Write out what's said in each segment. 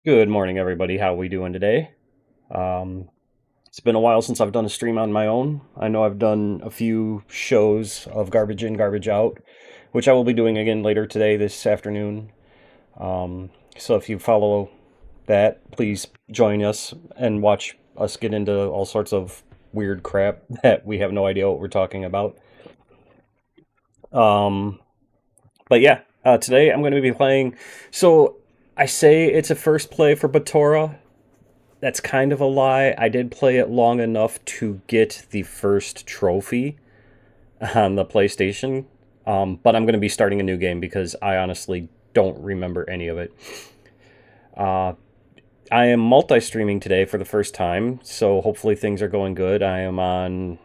Good morning, everybody. How we doing today? Um, it's been a while since I've done a stream on my own. I know I've done a few shows of Garbage In, Garbage Out, which I will be doing again later today, this afternoon. So if you follow that, please join us and watch us get into all sorts of weird crap that we have no idea what we're talking about. Um, but yeah, today I'm going to be playing. So I say it's a first play for Batora. That's kind of a lie. I did play it long enough to get the first trophy on the PlayStation, but I'm going to be starting a new game because I honestly don't remember any of it. Uh, I am multi streaming today for the first time, so hopefully things are going good. I am on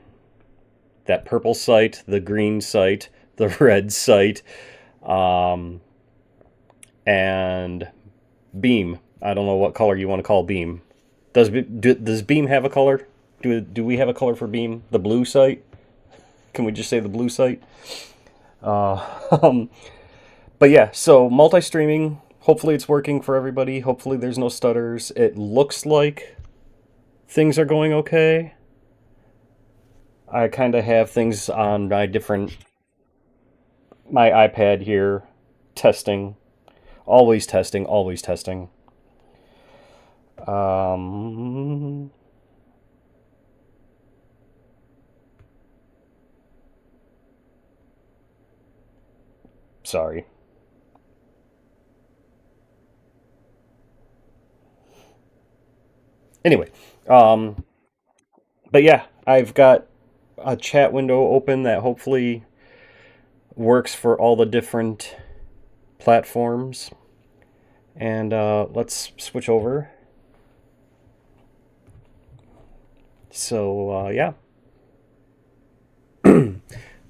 that purple site, the green site, the red site, um, and Beam. I don't know what color you want to call Beam. Does Beam have a color? Do we have a color for Beam? The blue site? Can we just say the blue site? Um, but yeah, so multi streaming. Hopefully it's working for everybody. Hopefully there's no stutters. It looks like things are going okay. I kind of have things on my iPad here, testing, always testing, always testing. Um, Sorry. Anyway, um, but yeah, I've got a chat window open that hopefully works for all the different platforms. And let's switch over. So, yeah.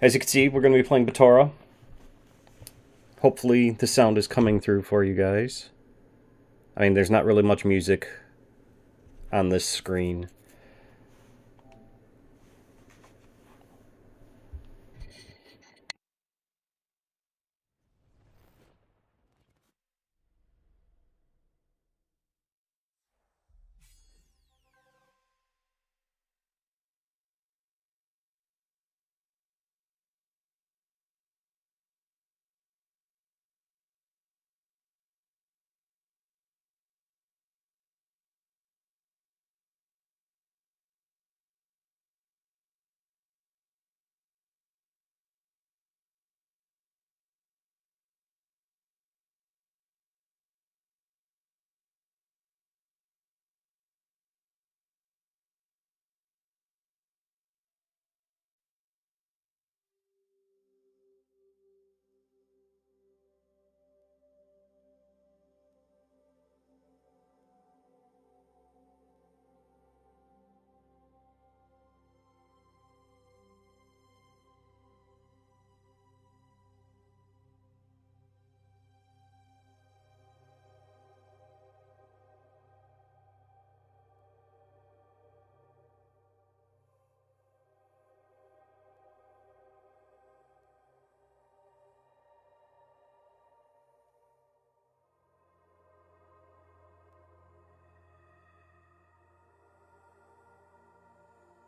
As you can see, we're going to be playing Batora. Hopefully, the sound is coming through for you guys. I mean, there's not really much music on this screen.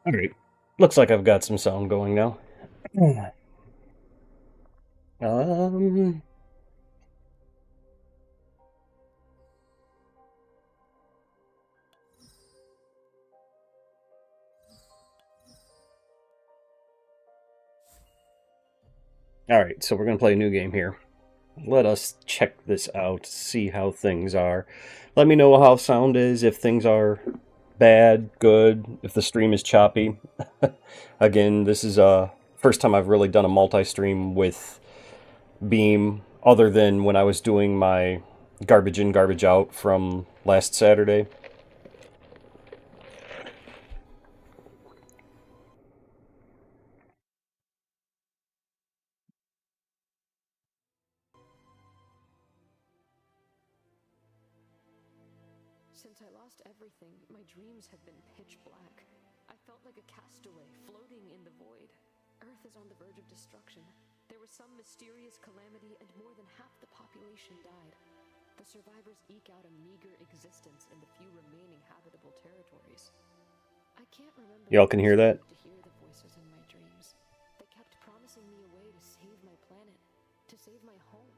All right. Looks like I've got some sound going now. Um. All right, so we're going to play a new game here. Let us check this out, see how things are. Let me know how sound is, if things are bad, good, if the stream is choppy. Again, this is first time I've really done a multi-stream with Beam, other than when I was doing my garbage in, garbage out from last Saturday. Since I lost everything, my dreams have been pitch black. I felt like a castaway floating in the void. Earth is on the verge of destruction. There was some mysterious calamity and more than half the population died. The survivors eke out a meager existence in the few remaining habitable territories. I can't remember Y'all can hear that? to hear the voices in my dreams. They kept promising me a way to save my planet, to save my home.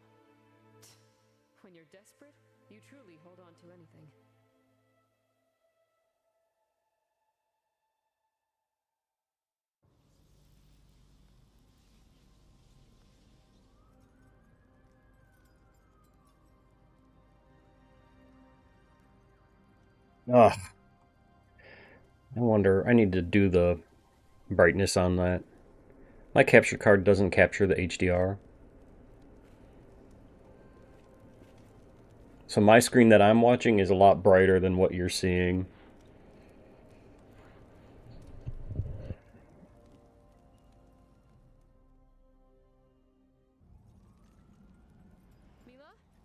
When you're desperate, you truly hold on to anything. Ugh. I wonder, I need to do the brightness on that. My capture card doesn't capture the HDR. So my screen that I'm watching is a lot brighter than what you're seeing. Mila,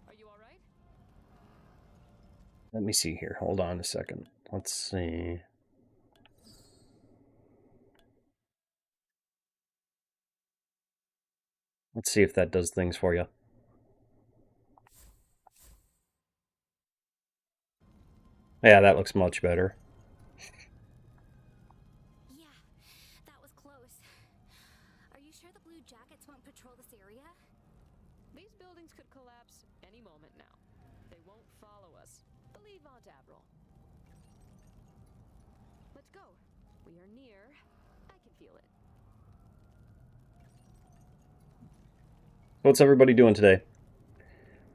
are you alright? Let me see here. Hold on a second. Let's see. Let's see if that does things for you. Yeah, that looks much better. Yeah, that was close. Are you sure the Blue Jackets won't patrol this area? These buildings could collapse any moment now. They won't follow us. Believe Aunt Avril. Let's go. We are near. I can feel it. What's everybody doing today?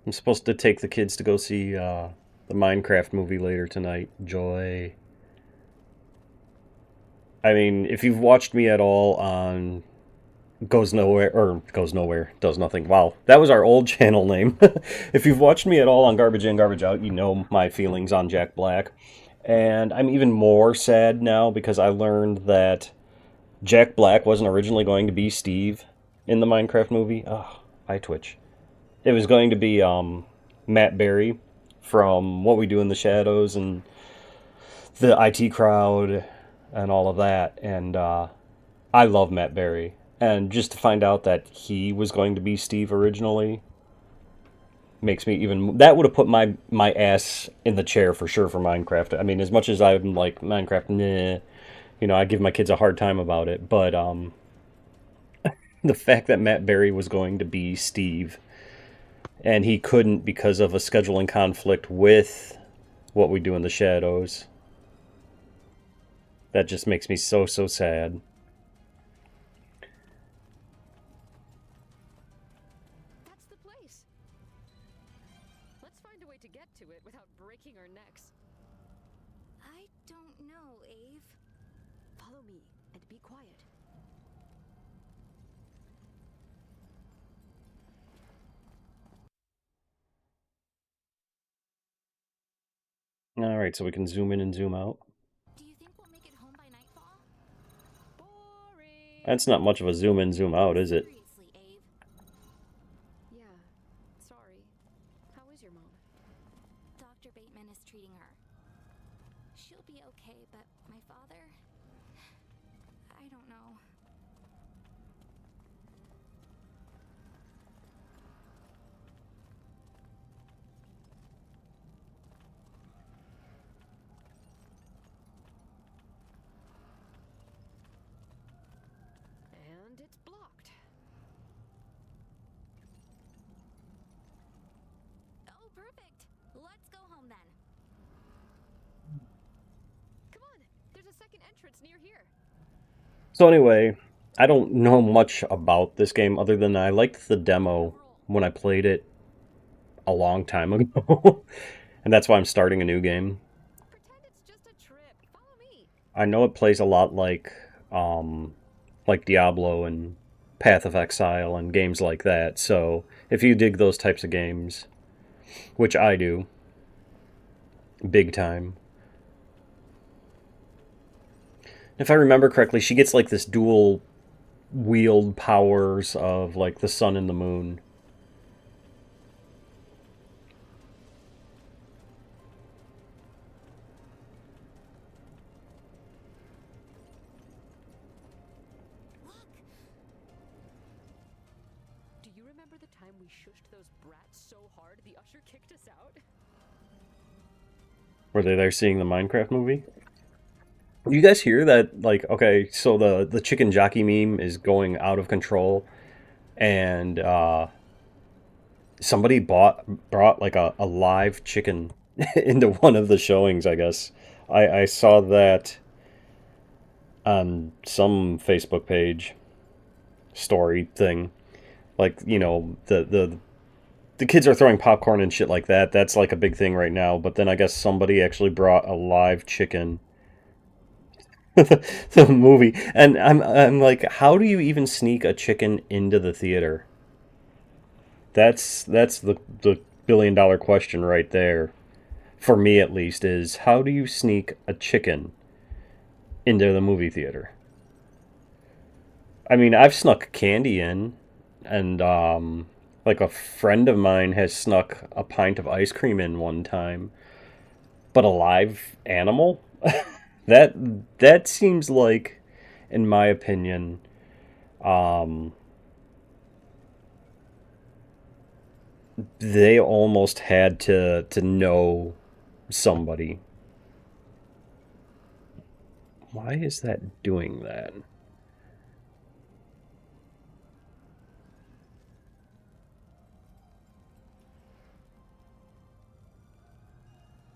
I'm supposed to take the kids to go see the Minecraft movie later tonight. Joy. I mean, if you've watched me at all on Goes Nowhere, Does Nothing. Wow, that was our old channel name. If you've watched me at all on Garbage In, Garbage Out, you know my feelings on Jack Black. And I'm even more sad now because I learned that Jack Black wasn't originally going to be Steve in the Minecraft movie. Oh, I twitch. It was going to be Matt Berry from What We Do in the Shadows and the IT Crowd and all of that. And I love Matt Berry. And just to find out that he was going to be Steve originally makes me even... That would have put my ass in the chair for sure for Minecraft. I mean, as much as I'm like, Minecraft, nah, you know, I give my kids a hard time about it. But the fact that Matt Berry was going to be Steve and he couldn't because of a scheduling conflict with What We Do in the Shadows, that just makes me so, so sad. That's the place. Let's find a way to get to it without breaking our necks. I don't know, Ave. Follow me and be quiet. Alright, so we can zoom in and zoom out. Do you think we'll make it home by nightfall? Boring. That's not much of a zoom in, zoom out, is it? Seriously, Ave. Yeah, sorry. How is your mom? Dr. Bateman is treating her. She'll be okay, but my father... I don't know. And it's blocked. Oh, perfect. Let's go home then. Come on, there's a second entrance near here. So anyway, I don't know much about this game other than I liked the demo when I played it a long time ago. And that's why I'm starting a new game. Pretend it's just a trip. Follow me. I know it plays a lot like Diablo and Path of Exile and games like that. So if you dig those types of games, which I do, big time. If I remember correctly, she gets like this dual wield powers of like the sun and the moon. Look! Do you remember remember the time we shushed those brats so hard the usher kicked us out? Were they there seeing the Minecraft movie? You guys hear that? Like, okay, so the chicken jockey meme is going out of control, and somebody brought like a live chicken into one of the showings. I guess I saw that on some Facebook page story thing. Like, you know, the kids are throwing popcorn and shit like that. That's like a big thing right now. But then I guess somebody actually brought a live chicken the movie, and I'm like, how do you even sneak a chicken into the theater? That's the $1 billion question right there, for me at least, is how do you sneak a chicken into the movie theater? I mean, I've snuck candy in, and like a friend of mine has snuck a pint of ice cream in one time, but a live animal? that that seems like, in my opinion, um, they almost had to know somebody. Why is that doing that?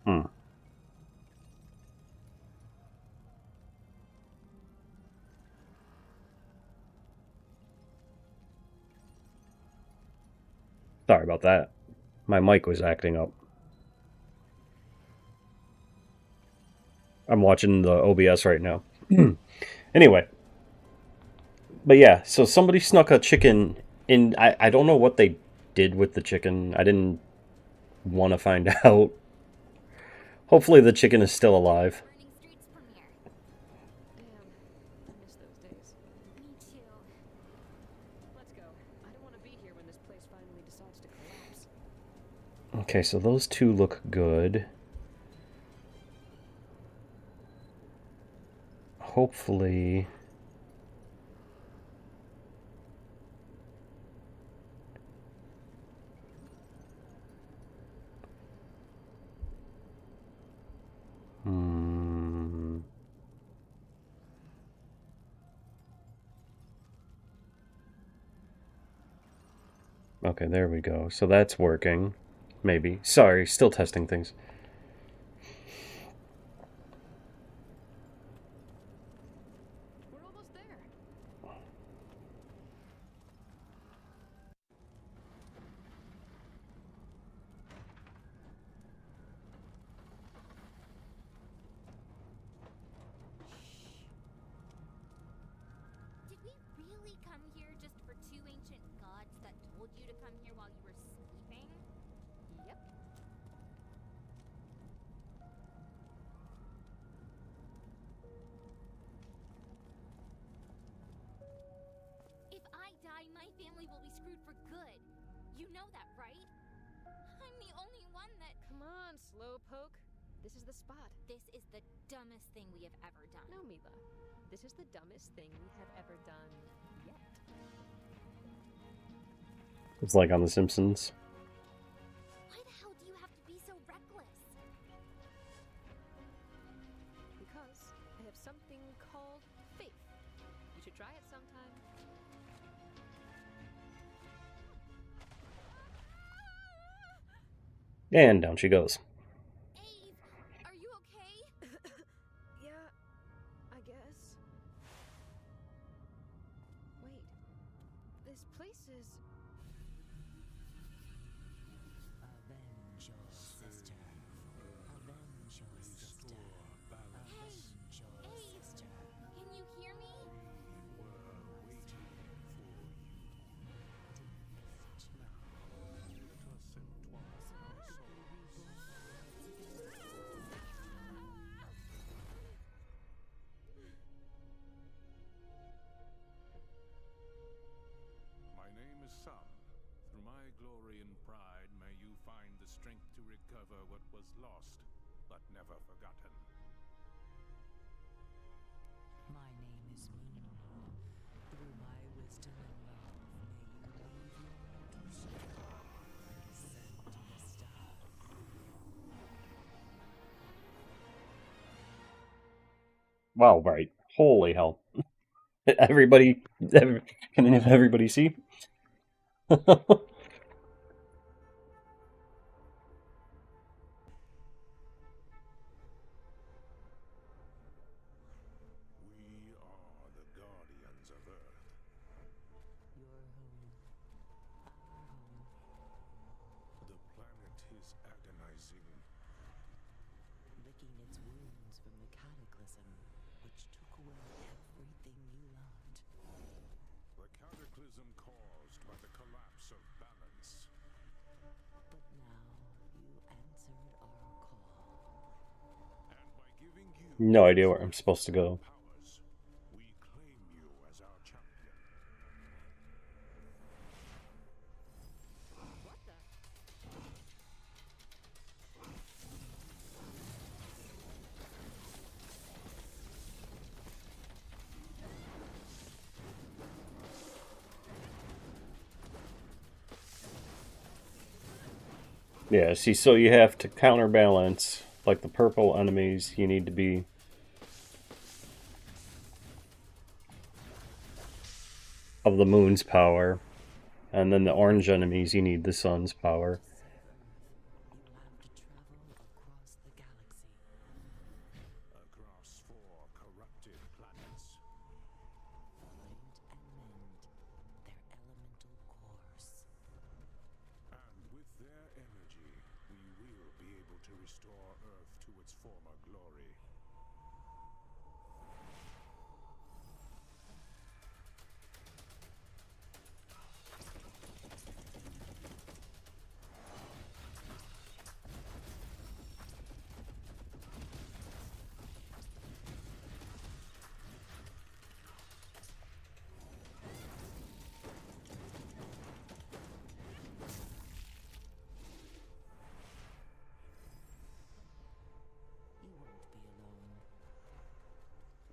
Hmm. Sorry about that. My mic was acting up. I'm watching the OBS right now. Anyway, but yeah, so somebody snuck a chicken in. I don't know what they did with the chicken. I didn't want to find out. Hopefully the chicken is still alive. Burning Streets premiere. Damn, I miss those days. Me too. Let's go. I don't want to be here when this place finally decides to collapse. Okay, so those two look good. Hopefully... Hmm. Okay, there we go. So that's working. Maybe. Sorry, still testing things. We're almost there. Did we really come here just for two ancient gods that told you to come here while you were sleeping? Yep. If I die, my family will be screwed for good. You know that, right? I'm the only one that... Come on, Slowpoke. This is the spot. This is the dumbest thing we have ever done. No, Mila. This is the dumbest thing we have ever done yet. It's like on The Simpsons. Why the hell do you have to be so reckless? Because I have something called faith. You should try it sometime. And down she goes. Ave, are you okay? Yeah, I guess. Wait. This place is... Avenge your sister. Avenge your sister. Avenge your Ave, sister. can you hear me? My name is Sun. Through my glory and pride, may you find the strength to recover what was lost, but never forgotten. My name is Moon. Through my wisdom and love, may you leave your Wow, right. Holy hell. Everybody, can everybody see? We are the guardians of Earth. Your home. Our home. The planet is agonizing. Licking its wounds from the cataclysm, which took away everything you loved. The cataclysm caused by the collapse of balance. But now you answered our call. And by giving you No idea where I'm supposed to go. powers, we claim you as our champion. What the? Yeah, see, so you have to counterbalance, like the purple enemies, you need to be of the moon's power, and then the orange enemies, you need the sun's power. You will have to travel across the galaxy. Across 4 corrupted planets. Find and mend their elemental cores. And with their energy, we will be able to restore Earth to its former glory. You won't be alone.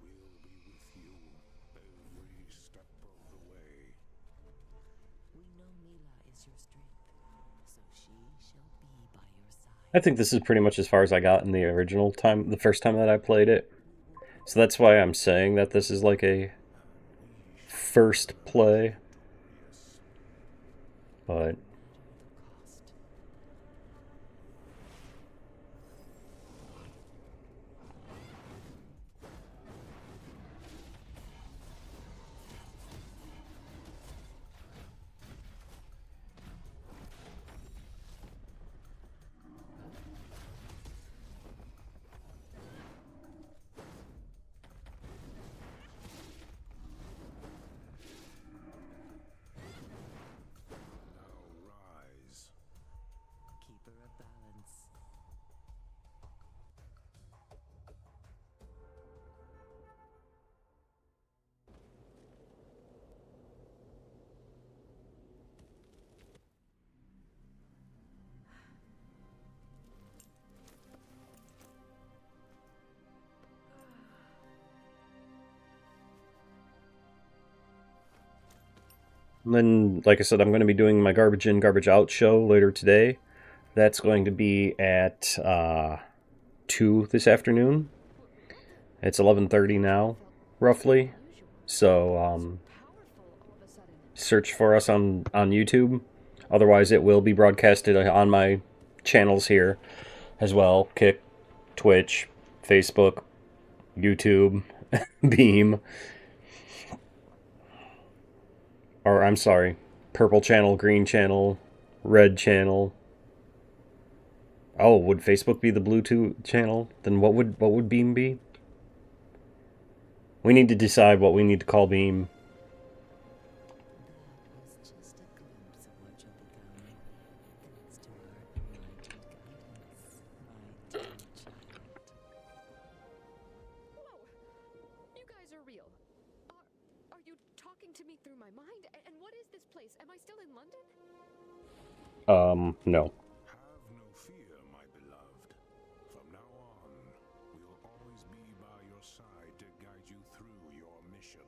We'll be with you every step of the way. We know Mila is your strength, so she shall be by your I side. think this is pretty much as far as I got in the original time, the first time that I played it. So that's why I'm saying that this is like a first play, but No matter the cost. Now rise. Keeper of balance. and then, like I said, I'm going to be doing my garbage in, garbage out show later today. That's going to be at 2 this afternoon. It's 11:30 now, roughly. So Powerful all of a sudden. search for us on YouTube. Otherwise, it will be broadcasted on my channels here as well: Kick, Twitch, Facebook, YouTube, Beam, or I'm sorry, purple channel, green channel, red channel. Oh, would Facebook be the Bluetooth channel? Then what would Beam be? We need to decide what we need to call Beam. That was just a glimpse of what you'll become. Thanks to our enlightened guidance, my dear child. Whoa! You guys are real. Are you talking to me through my mind? And what is this place? Am I still in London? No. Have no fear, my beloved. From now on, we'll always be by your side to guide you through your mission.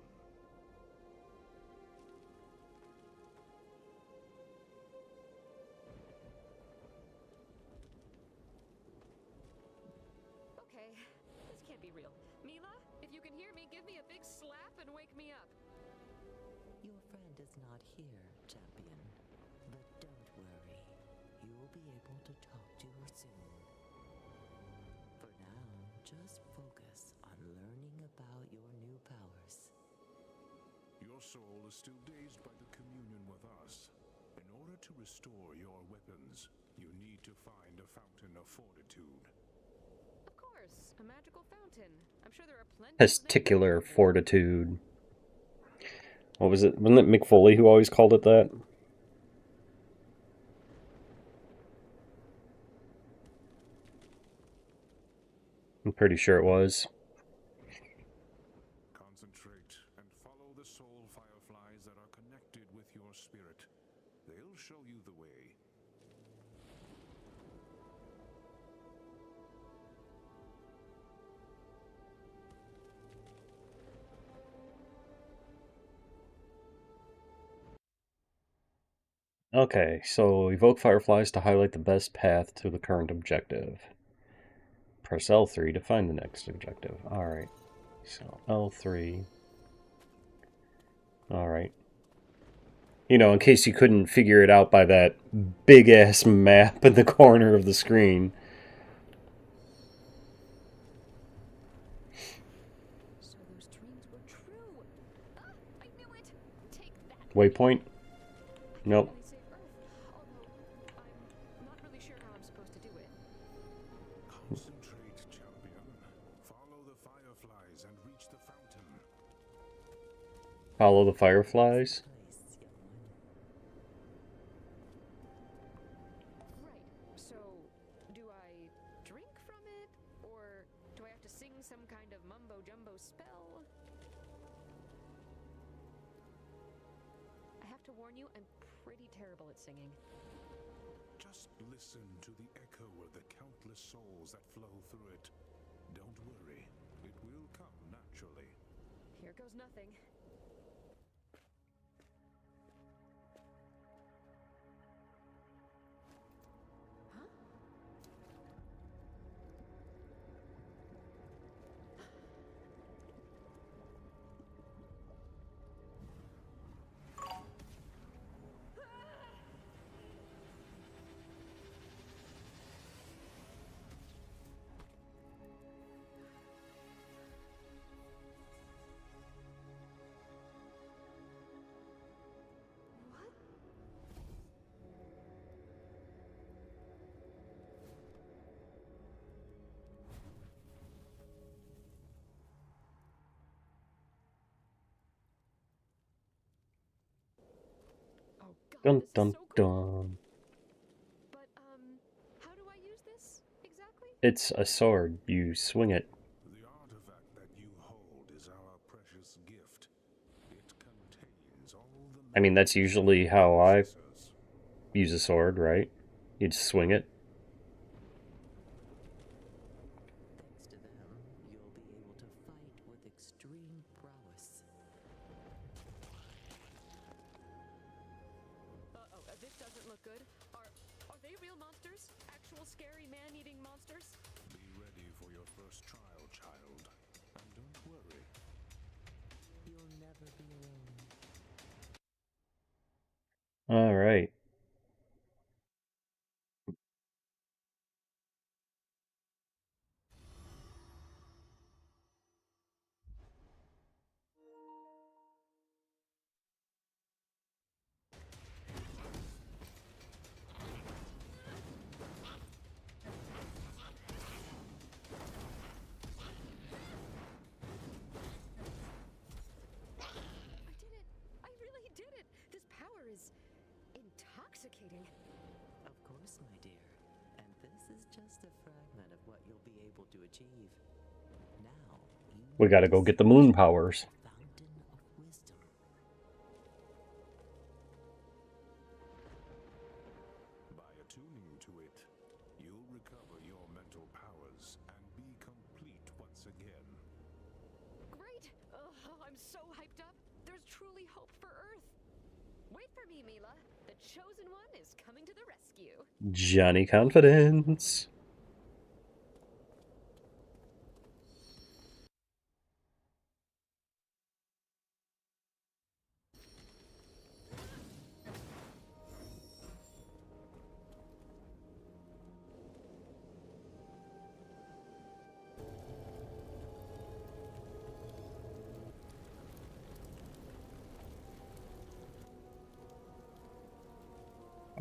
Okay, this can't be real. Mila, if you can quick slap and wake me up. Your friend is not here, champion. But don't worry. You'll be able to talk to her soon. For now, just focus on learning about your new powers. Your soul is still dazed by the communion with us. In order to restore your weapons, you need to find a fountain of fortitude. Of course, a magical fountain. I'm sure there are plenty of Testicular fortitude. What was it? Wasn't it Mick Foley who always called it that? I'm pretty sure it was. Concentrate and follow the soul fireflies that are connected with your spirit. They'll show you the way. Okay, so evoke fireflies to highlight the best path to the current objective. Press L3 to find the next objective. Alright, so L3. Alright. You know, in case you couldn't figure it out by that big-ass map in the corner of the screen. So those dreams were true. Ah, I knew it. Take that. Waypoint? Nope. Really save Earth, although I'm not really sure how I'm supposed to do it. Concentrate, champion. Follow the fireflies and reach the fountain. Follow the fireflies? Place, young one. Right. So, do I drink from it, or do I have to sing some kind of mumbo jumbo spell? I have to warn you, I'm pretty terrible at singing. Just listen to the echo of the countless souls that flow through it. Don't worry, it will come naturally. Here goes nothing. Huh? What? Oh god, Dun this dun is so cool. dun. But how do I use this exactly? It's a sword. You swing it. The artifact that you hold is our precious gift. It contains all the I mean, that's usually how I possessors. use a sword, right? You just swing it. Thanks to them, you'll be able to fight with extreme prowess. Uh-oh, this doesn't look good. Are they real monsters? Actual scary man-eating monsters? Be ready for your first trial, child. And don't worry, You'll never be alone. Alright. I did it! I really did it! This power is intoxicating. Of course, my dear. And this is just a fragment of what you'll be able to achieve. Now, you We gotta go get the moon powers. Fountain of Wisdom. by attuning to it, you'll recover your mental powers and be complete once again. Great! I'm so hyped up. There's truly hope for Earth. Wait for me, Mila. The chosen one is coming to the rescue. Johnny Confidence.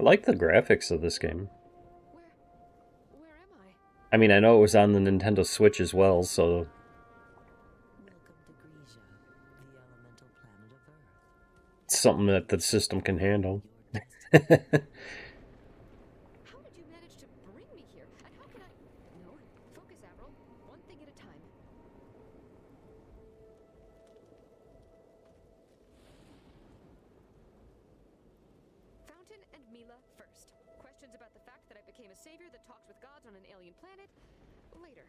I like the graphics of this game. Where am I? I mean, I know it was on the Nintendo Switch as well, so Welcome to Grisia, the elemental planet of Earth. it's something that the system can handle. Your destiny. How did you manage to bring me here? And how can I... No, focus, Avril. One thing at a time. Fountain and Mila first. Questions about the fact that I became a savior that talks with gods on an alien planet? Later.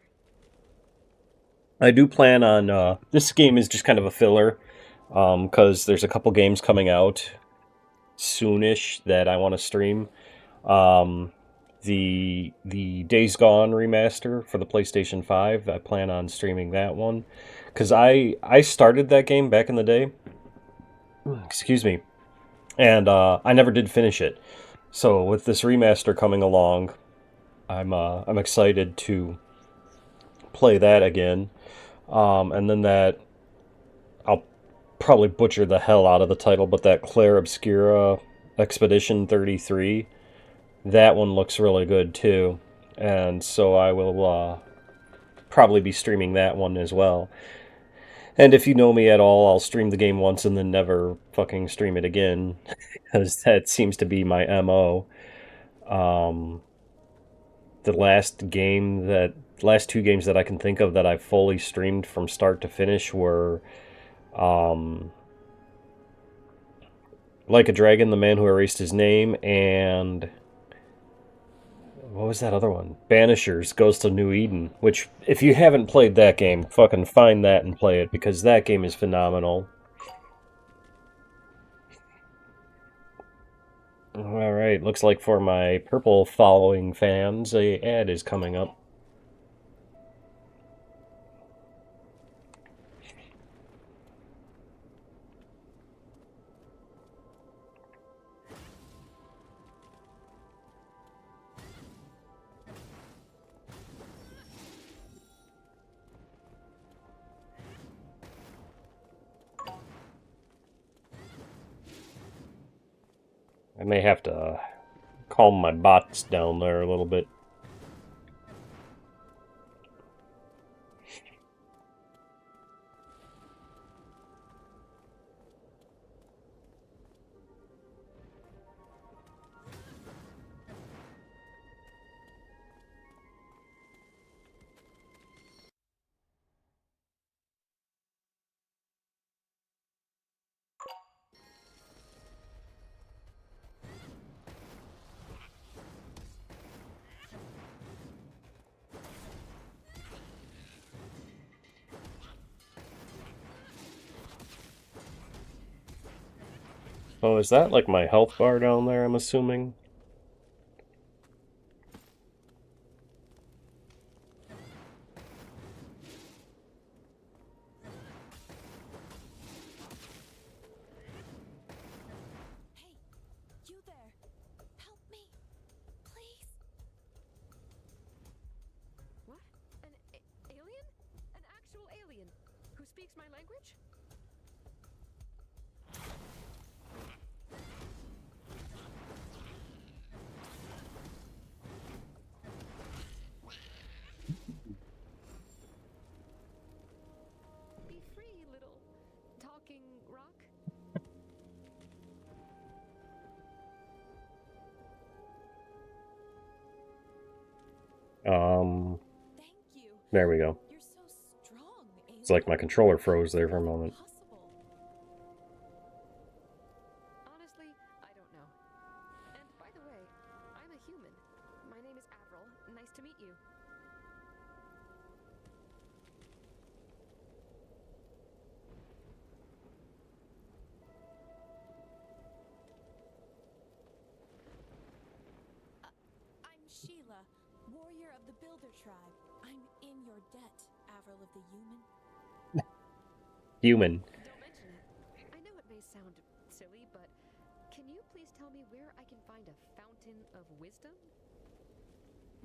I do plan on, this game is just kind of a filler, because there's a couple games coming out soonish that I want to stream. Um, the Days Gone remaster for the PlayStation 5, I plan on streaming that one. Because I started that game back in the day, excuse me, and I never did finish it. So with this remaster coming along, I'm excited to play that again. And then that I'll probably butcher the hell out of the title, but that Claire Obscura Expedition 33, that one looks really good too. And so I will probably be streaming that one as well. And if you know me at all, I'll stream the game once and then never fucking stream it again, because that seems to be my MO. Um, the last two games that I can think of that I fully streamed from start to finish were um, Like a Dragon, The Man Who Erased His Name, and what was that other one? Banishers, Ghost of New Eden, which, if you haven't played that game, fucking find that and play it, because that game is phenomenal. Alright, looks like for my purple following fans, a ad is coming up. I may have to calm my bots down there a little bit. Oh, is that like my health bar down there, I'm assuming? Hey, you there. Help me. Please. What? An alien? An actual alien? Who speaks my language? Be free, little talking rock. Thank you. There we go. You're so strong, alien. It's like my controller froze there for a moment. Possible. Honestly, I don't know. And by the way, I'm a human. My name is Avril. Nice to meet you. I'm Sheila, warrior of the Builder tribe. I'm in your debt, Avril of the Human. Human. Don't mention it. I know it may sound silly, but can you please tell me where I can find a fountain of wisdom?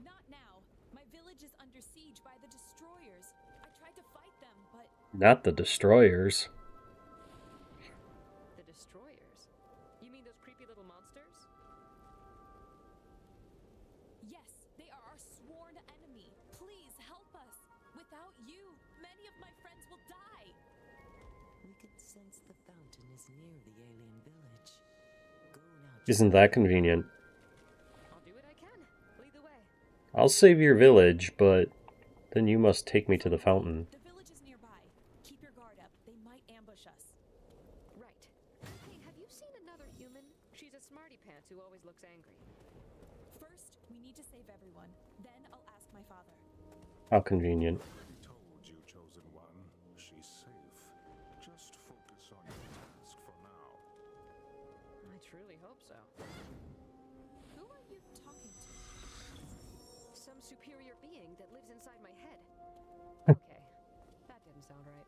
Not now. My village is under siege by the destroyers. I tried to fight them, but Not the destroyers. The destroyers? You mean those creepy little monsters? My friends will die. We can sense the fountain is near the alien village. Go now. Isn't that convenient? I'll do what I can. Lead the way. I'll save your village, but then you must take me to the fountain. The village is nearby. Keep your guard up. They might ambush us. Right. Hey, have you seen another human? She's a smarty pants who always looks angry. First, we need to save everyone. Then I'll ask my father. How convenient. Already told you, chosen one. She's safe. Just focus on your task for now. I truly hope so. Who are you talking to? Some superior being that lives inside my head. Okay, that didn't sound right.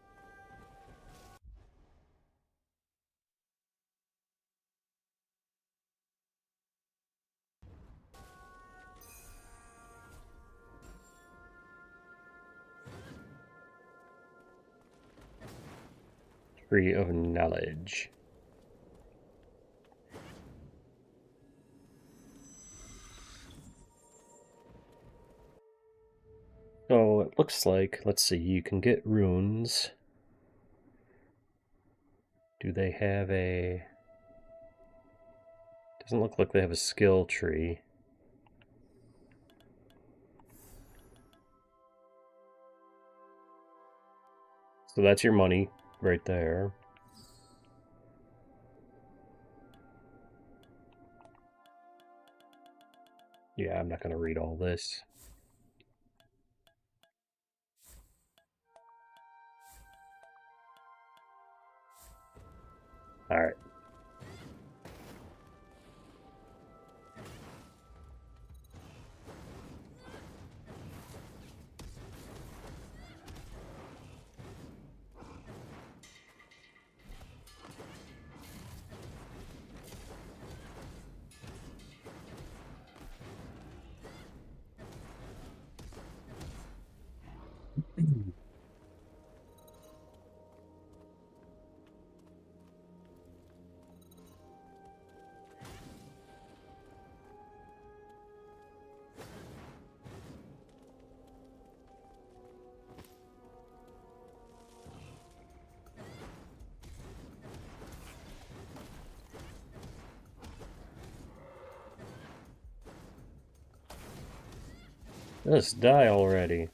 Tree of knowledge. So it looks like, let's see, you can get runes. Do they have a... Doesn't look like they have a skill tree. So that's your money right there. Yeah, I'm not going to read all this. Alright. Let's die already.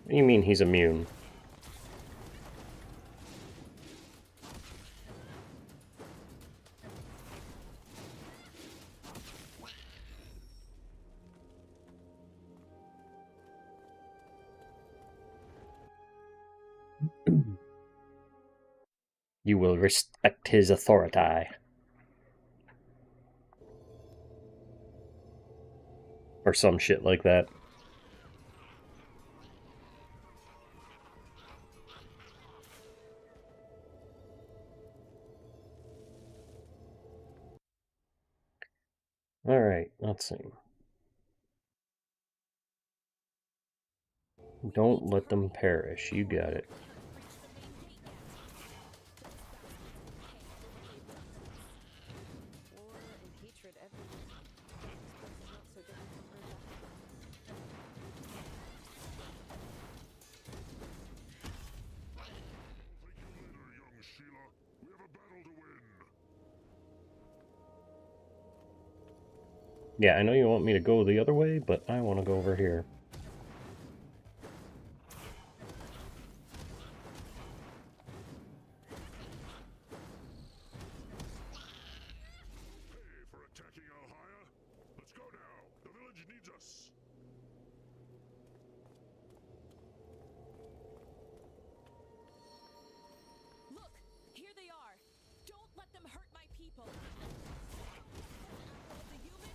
What do you mean he's immune? You will respect his authority. Or some shit like that. Alright, let's see. Don't let them perish. You got it. War and hatred everywhere. This place is not so different from Earth. Young Sheila, we have a battle to win. Yeah, I know you want me to go the other way, but I want to go over here. Hey for attacking Alhaya. Let's go now. The village needs us. Look, here they are. Don't let them hurt my people. The human.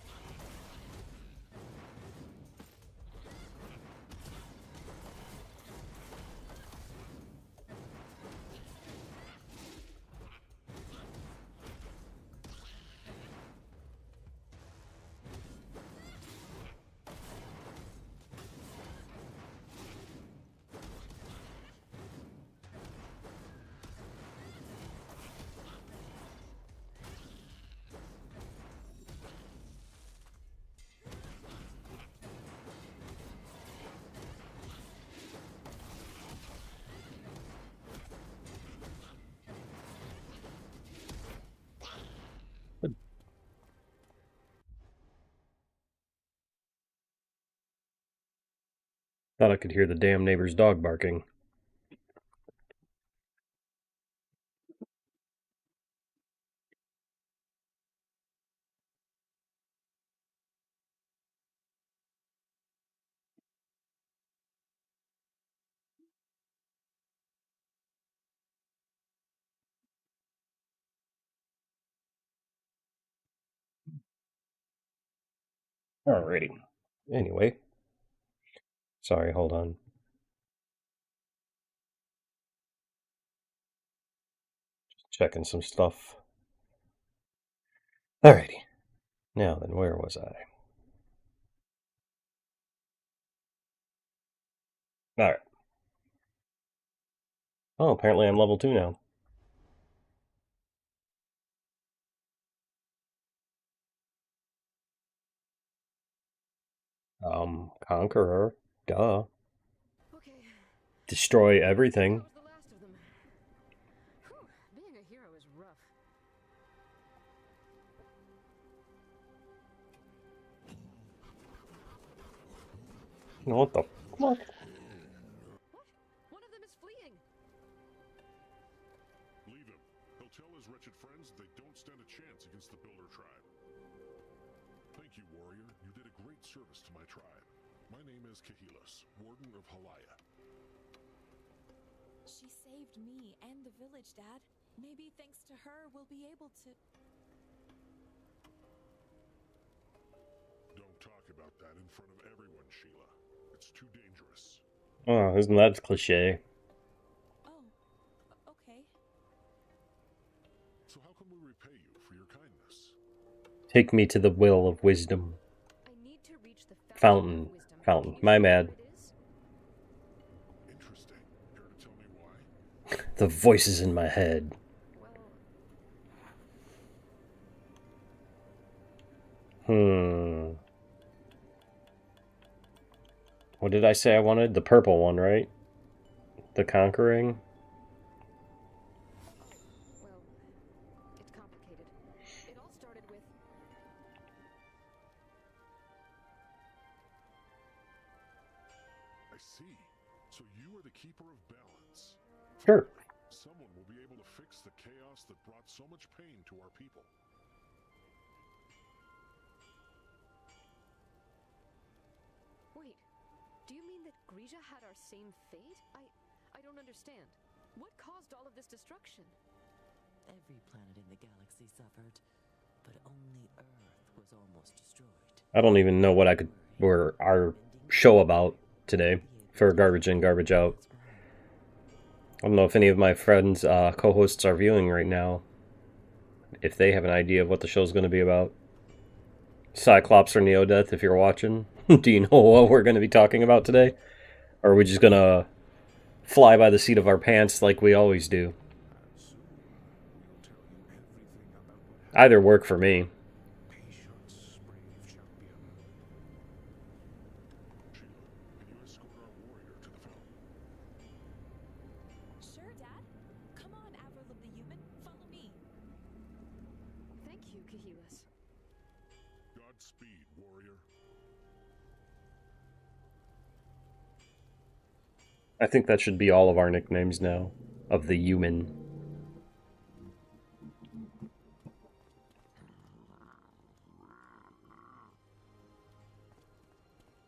Thought I could hear the damn neighbor's dog barking. Alrighty. Anyway. Sorry, hold on. Just checking some stuff. Alrighty. Now then, where was I? Alright. Oh, apparently I'm level 2 now. Conqueror. Duh. Okay. Destroy That everything. was the last of them. Whew, being a hero is rough. What the fuck? What? One of them is fleeing. Leave him. He'll tell his wretched friends that they don't stand a chance against the Builder tribe. Thank you, warrior. You did a great service to my tribe. My name is Kahilus, Warden of Halaya. She saved me and the village, Dad. Maybe thanks to her, we'll be able to. Don't talk about that in front of everyone, Sheila. It's too dangerous. Oh, isn't that cliche? Oh, okay. So how can we repay you for your kindness? Take me to the well of wisdom. I need to reach the Fountain. of wisdom. Fountain. Can you My tell me bad. where it is? Interesting. Care to tell me why? The voices in my head. Well, What did I say I wanted? The purple one, right? The conquering? well, it's complicated. It all started with I see. So you are the keeper of balance. Sure. Someone will be able to fix the chaos that brought so much pain to our people. Wait, do you mean that Grisha had our same fate? I don't understand. What caused all of this destruction? Every planet in the galaxy suffered, but only Earth was almost destroyed. I don't even know what I could or our show about today for garbage in, garbage out. I don't know if any of my friends, co-hosts are viewing right now. If they have an idea of what the show's going to be about. Cyclops or Neodeath, if you're watching, do you know what we're going to be talking about today? Or are we just going to fly by the seat of our pants like we always do? Soon, we'll tell you everything about what happened. Either work for me. Patience, brave champion. Sheila, can you escort our warrior to the fountain? Sure, Dad. Come on, Avril of the Human. Follow me. Thank you, Kahilus. Godspeed, warrior. I think that should be all of our nicknames now. Of the human.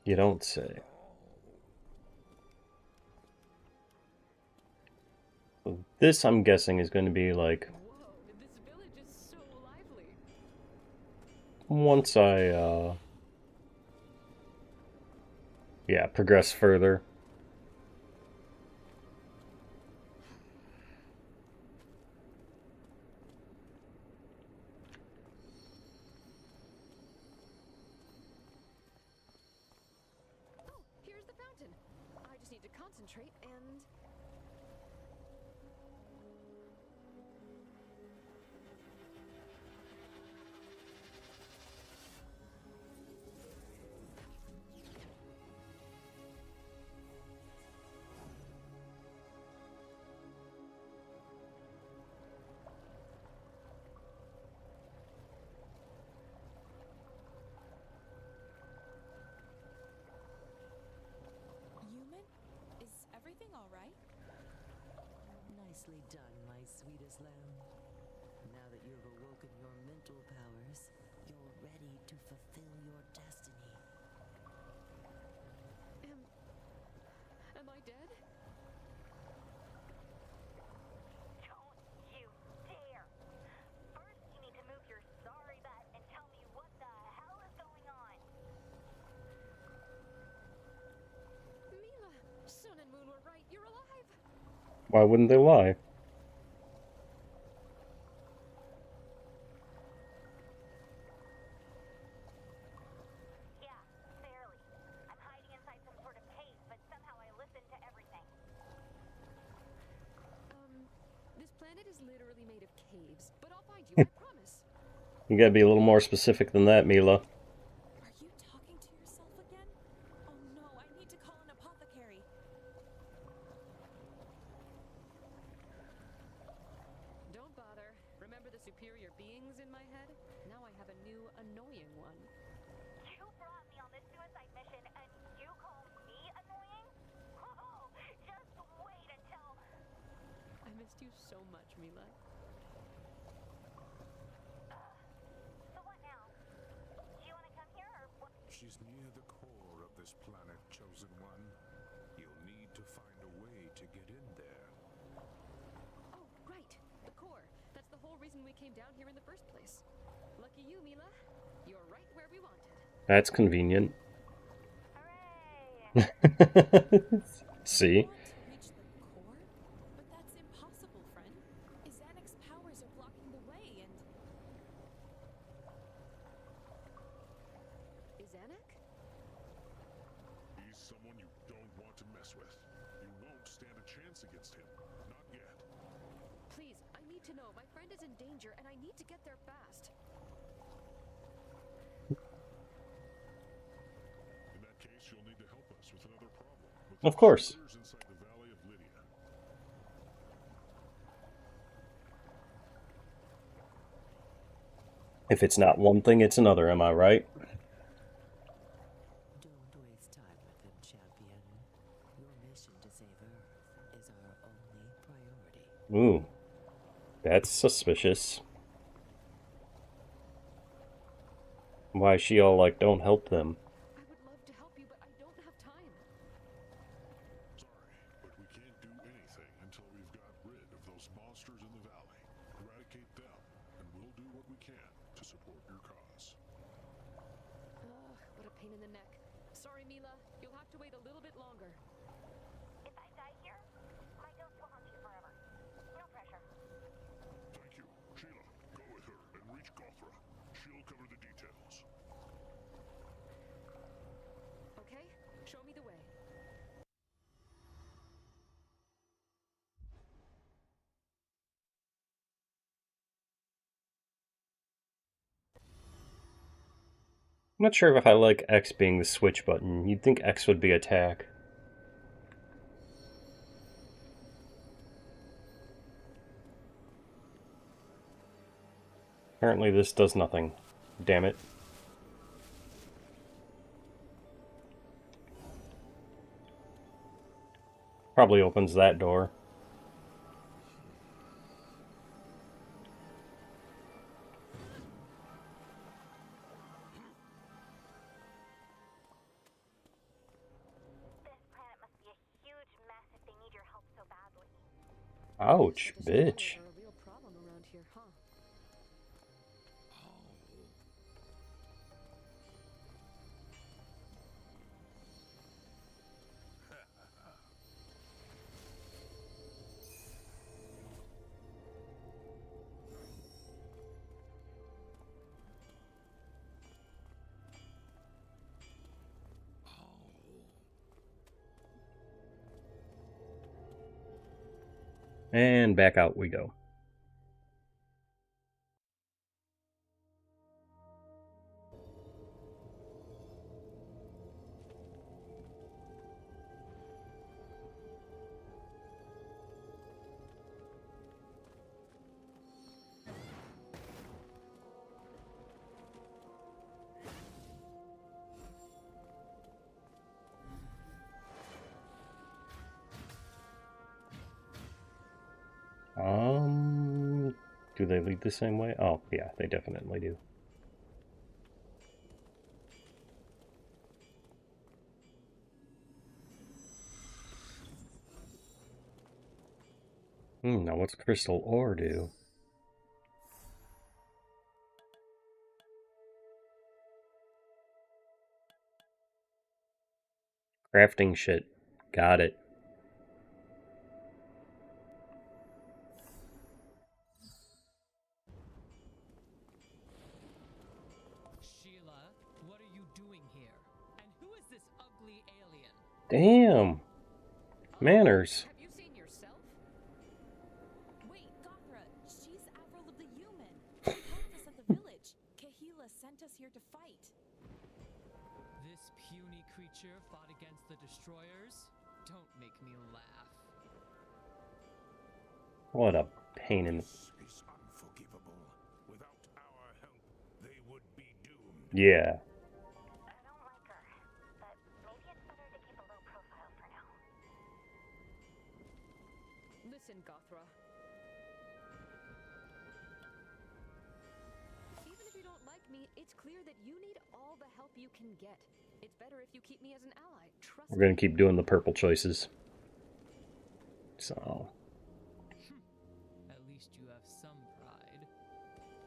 You don't say. This, I'm guessing, is going to be like Whoa, this village is so lively. once I, yeah, progress further. Oh, here's the fountain. I just need to concentrate and... Nicely done, my sweetest lamb. Now that you have awoken your mental powers, you're ready to fulfill your destiny. Am I dead? Don't you dare! First, you need to move your sorry butt and tell me what the hell is going on. Mila! Sun and Moon were right. You're alive! Why wouldn't they lie? Yeah, barely. I'm hiding inside some sort of cave, but somehow I listened to everything. This planet is literally made of caves, but I'll find you, I promise. You gotta be a little more specific than that, Mila. Are you talking to yourself again? Oh no, I need to call an apothecary. Don't bother. Remember the superior beings in my head? Now I have a new, annoying one. You brought me on this suicide mission, and you call me annoying? Oh, just wait until... I missed you so much, Mila. So what now? Do you want to come here, or what? She's near the core of this planet, Chosen One. You'll need to find a way to get in there. Oh, right. The core. That's the whole reason we came down here in the first place. Lucky you, Mila. You're right where we wanted. That's convenient. Hooray! See? Want to reach the core? But that's impossible, friend. Izanix's powers are blocking the way, and Is Anak? He's someone you don't want to mess with. You won't stand a chance against him. Not yet. Please, I need to know. My friend is in danger, and I need to get there fast. In that case, you'll need to help us with another problem. With Of course. the inside the Valley of Lydia. If it's not one thing, it's another, am I right? Don't waste time with him, champion. Your mission to save Earth is our only priority. Ooh. That's suspicious. Why is she all like, don't help them? I would love to help you, but I don't have time. Sorry, but we can't do anything until we've got rid of those monsters in the valley. Eradicate them, and we'll do what we can to support your cause. Ugh, what a pain in the neck. Sorry, Mila. You'll have to wait a little bit longer. If I die here, my ghost will haunt you forever. No pressure. Thank you. Sheila, go with her and reach Gothra. She'll cover the details. Okay? Show me the way. I'm not sure if I like X being the switch button. You'd think X would be attack. Apparently this does nothing. Damn it. Probably opens that door. This planet must be a huge mess if they need your help so badly. Ouch, Such a bitch. are a real problem around here, huh? And back out we go. Do they lead the same way? Oh, yeah, they definitely do. Now what's crystal ore do? Crafting shit. Got it. Sheila, what are you doing here? And who is this ugly alien? Damn. Manners. Have you seen yourself? Wait, Gothra, she's Avril of the Human. She helped us at the village. Kahila sent us here to fight. This puny creature fought against the destroyers? Don't make me laugh. What a pain in... This is unforgivable. Without our help, they would be doomed. Yeah. I don't like her, but maybe it's better to keep a low profile for now. Listen, Gothra. Even if you don't like me, it's clear that you need all the help you can get. It's better if you keep me as an ally. Trust We're gonna me. keep doing the purple choices. So... At least you have some pride.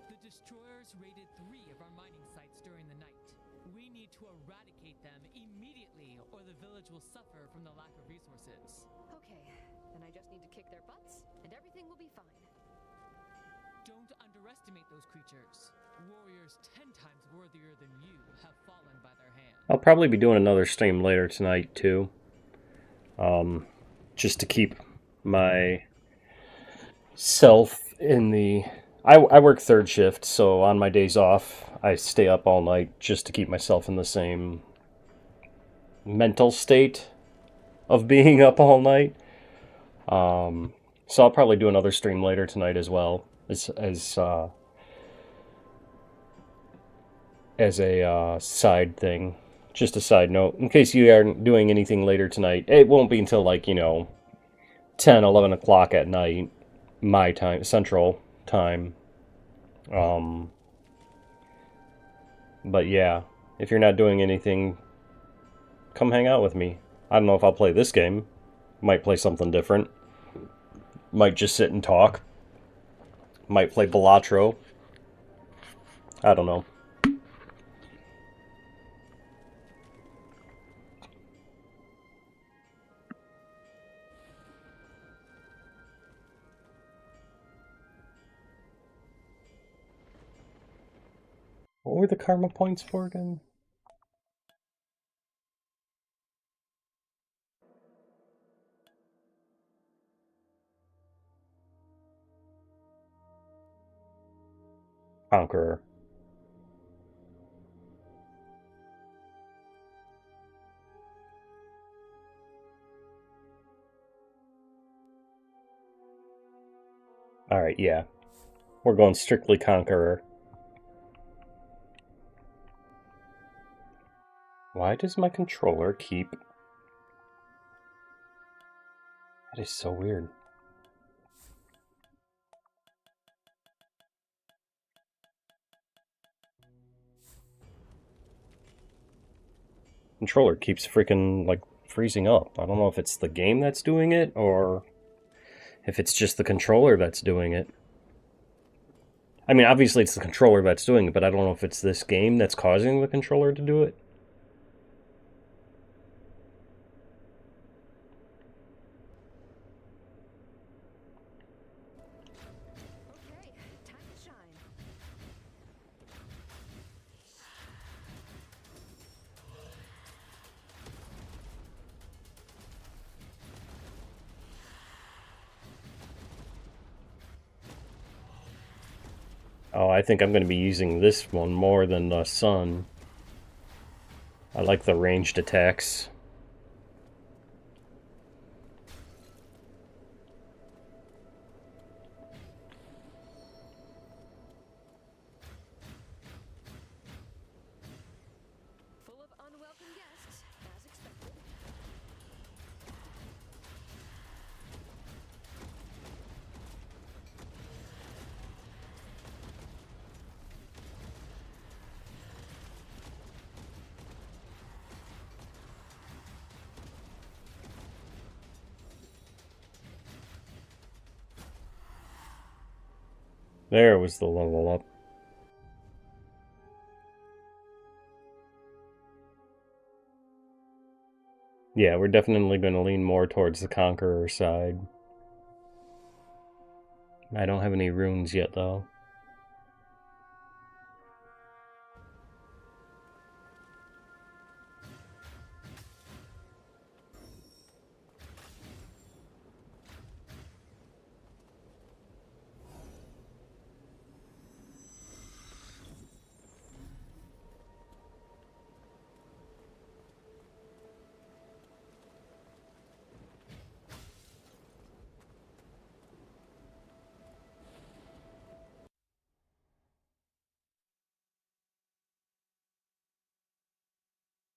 The destroyers raided 3 of our mining sites during the night. We need to eradicate them immediately, or the village will suffer from the lack of resources. Okay, then I just need to kick their butts, and everything will be fine. Don't underestimate those creatures. Warriors 10 times worthier than you have fallen by their hand. I'll probably be doing another stream later tonight, too. Just to keep my self in the... I work third shift, so on my days off, I stay up all night just to keep myself in the same mental state of being up all night. So I'll probably do another stream later tonight as well, as a side thing. Just a side note, in case you aren't doing anything later tonight, it won't be until, like, 10, 11 o'clock at night, my time, Central Time. But yeah, if you're not doing anything, come hang out with me. I don't know if I'll play this game. Might play something different. Might just sit and talk. Might play Batora. I don't know. What were the karma points for again? Conqueror. Alright, yeah. We're going strictly Conqueror. Why does my controller keep... That is so weird. Controller keeps freaking, like, freezing up. I don't know if it's the game that's doing it, or if it's just the controller that's doing it. I mean, obviously it's the controller that's doing it, but I don't know if it's this game that's causing the controller to do it. Okay, time to shine. Oh, I think I'm going to be using this one more than the sun. I like the ranged attacks. Full of unwelcome guests, as expected. There was the level up. Yeah, we're definitely going to lean more towards the Conqueror side. I don't have any runes yet, though.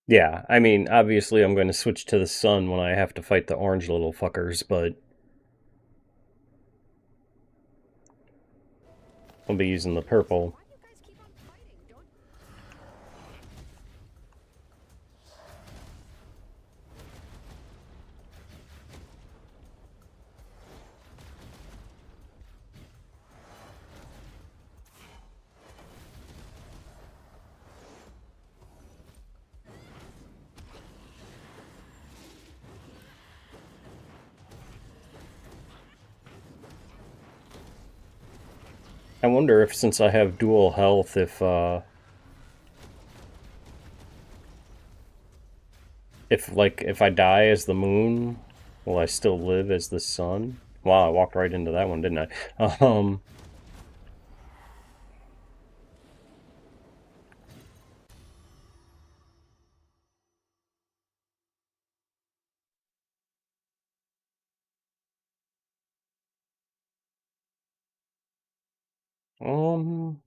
Yeah, I mean, obviously I'm going to switch to the sun when I have to fight the orange little fuckers, but I'll be using the purple. Why do you guys keep on fighting? Don't. I wonder if, since I have dual health, if if I die as the moon, will I still live as the sun? Wow, I walked right into that one, didn't I? Um,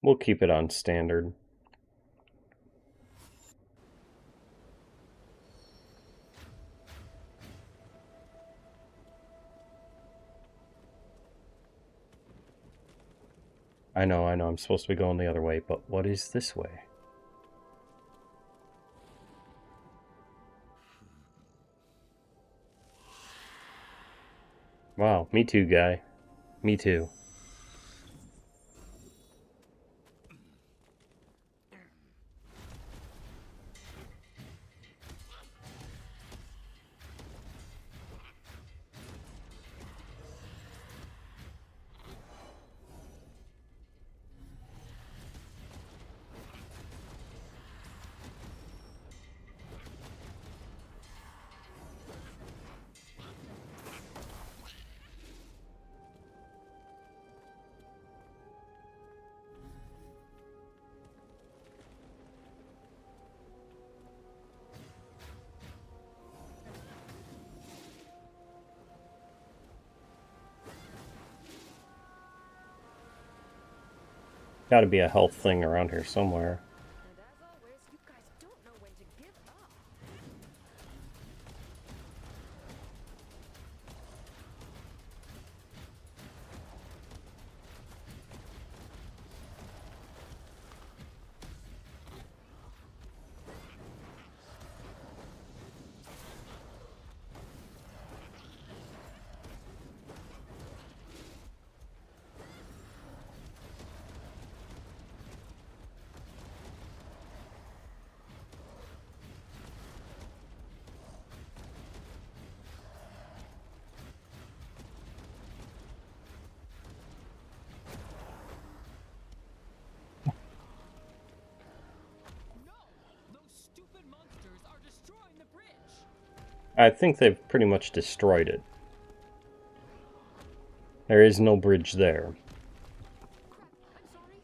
we'll keep it on standard. I know, I'm supposed to be going the other way, but what is this way? Wow, me too, guy. Me too. Gotta be a health thing around here somewhere. And as always, you guys don't know when to give up. No! Those stupid monsters are destroying the bridge! I think they've pretty much destroyed it. There is no bridge there. Crap, I'm sorry.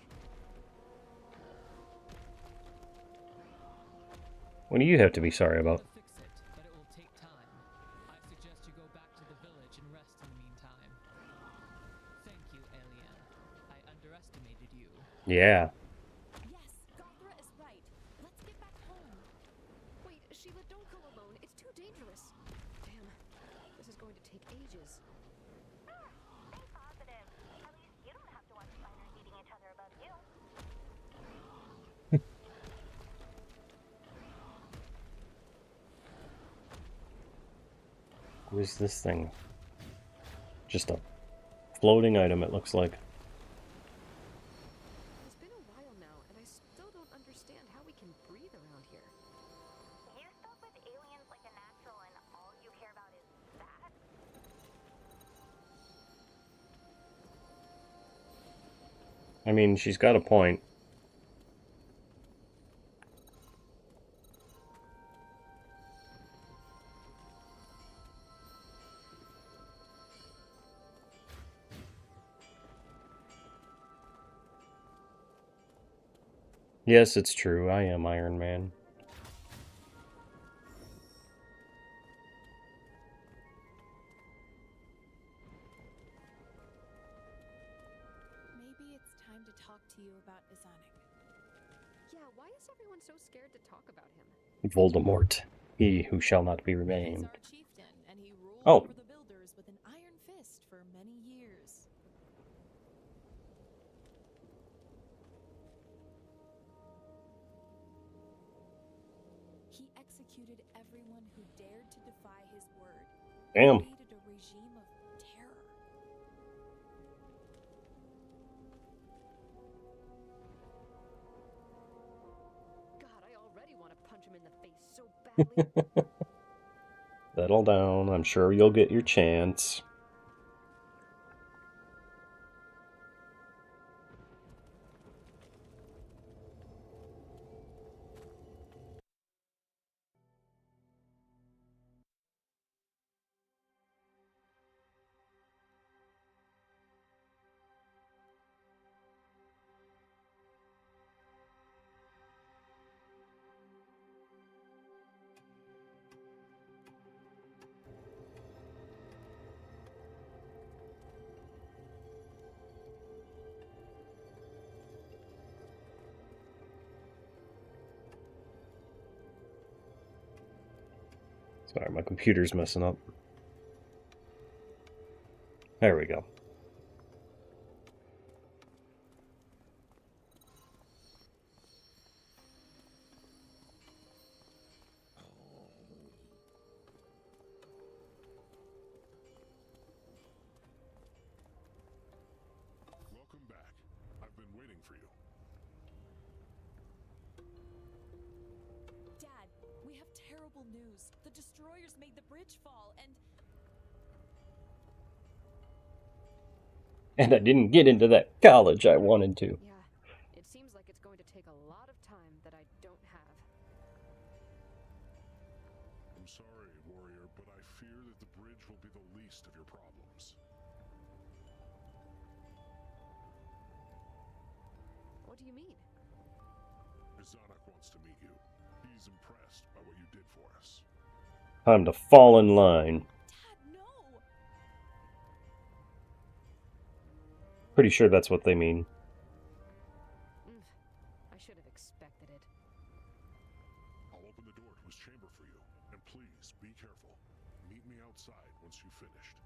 What do you have to be sorry about? To fix it, but it will take time. I suggest you go back to the village and rest in the meantime. Thank you, Alien. I underestimated you. Yeah. Yes, Gothra is right. Let's get back home. Wait, Sheila, don't go alone. It's too dangerous. Damn, this is going to take ages. Stay positive. At least you don't have to watch spiders eating each other above you. What is this thing? Just a floating item, it looks like. It's been a while now, and I still don't understand how we can breathe around here. You spoke with aliens like a natural, and all you care about is that? I mean, she's got a point. Yes, it's true. I am Iron Man. Maybe it's time to talk to you about Izanik. Yeah, why is everyone so scared to talk about him? Voldemort, he who shall not be He's renamed. our chieftain, and he ruled Oh. over the builders with an iron fist for many years. He executed everyone who dared to defy his word. Damn. Created a regime of terror. God, I already want to punch him in the face so badly. Settle down. I'm sure you'll get your chance. Sorry, my computer's messing up. There we go. Welcome back. I've been waiting for you. Dad, we have terrible news. The destroyers made the bridge fall, and And I didn't get into that college I wanted to. Yeah, it seems like it's going to take a lot of time that I don't have. I'm sorry, warrior, but I fear that the bridge will be the least of your problems. What do you mean? Izanik wants to meet you. He's impressed by what you did for us. Time to fall in line. Dad, no! Pretty sure that's what they mean. I should have expected it. I'll open the door to his chamber for you. And please, be careful. Meet me outside once you've finished.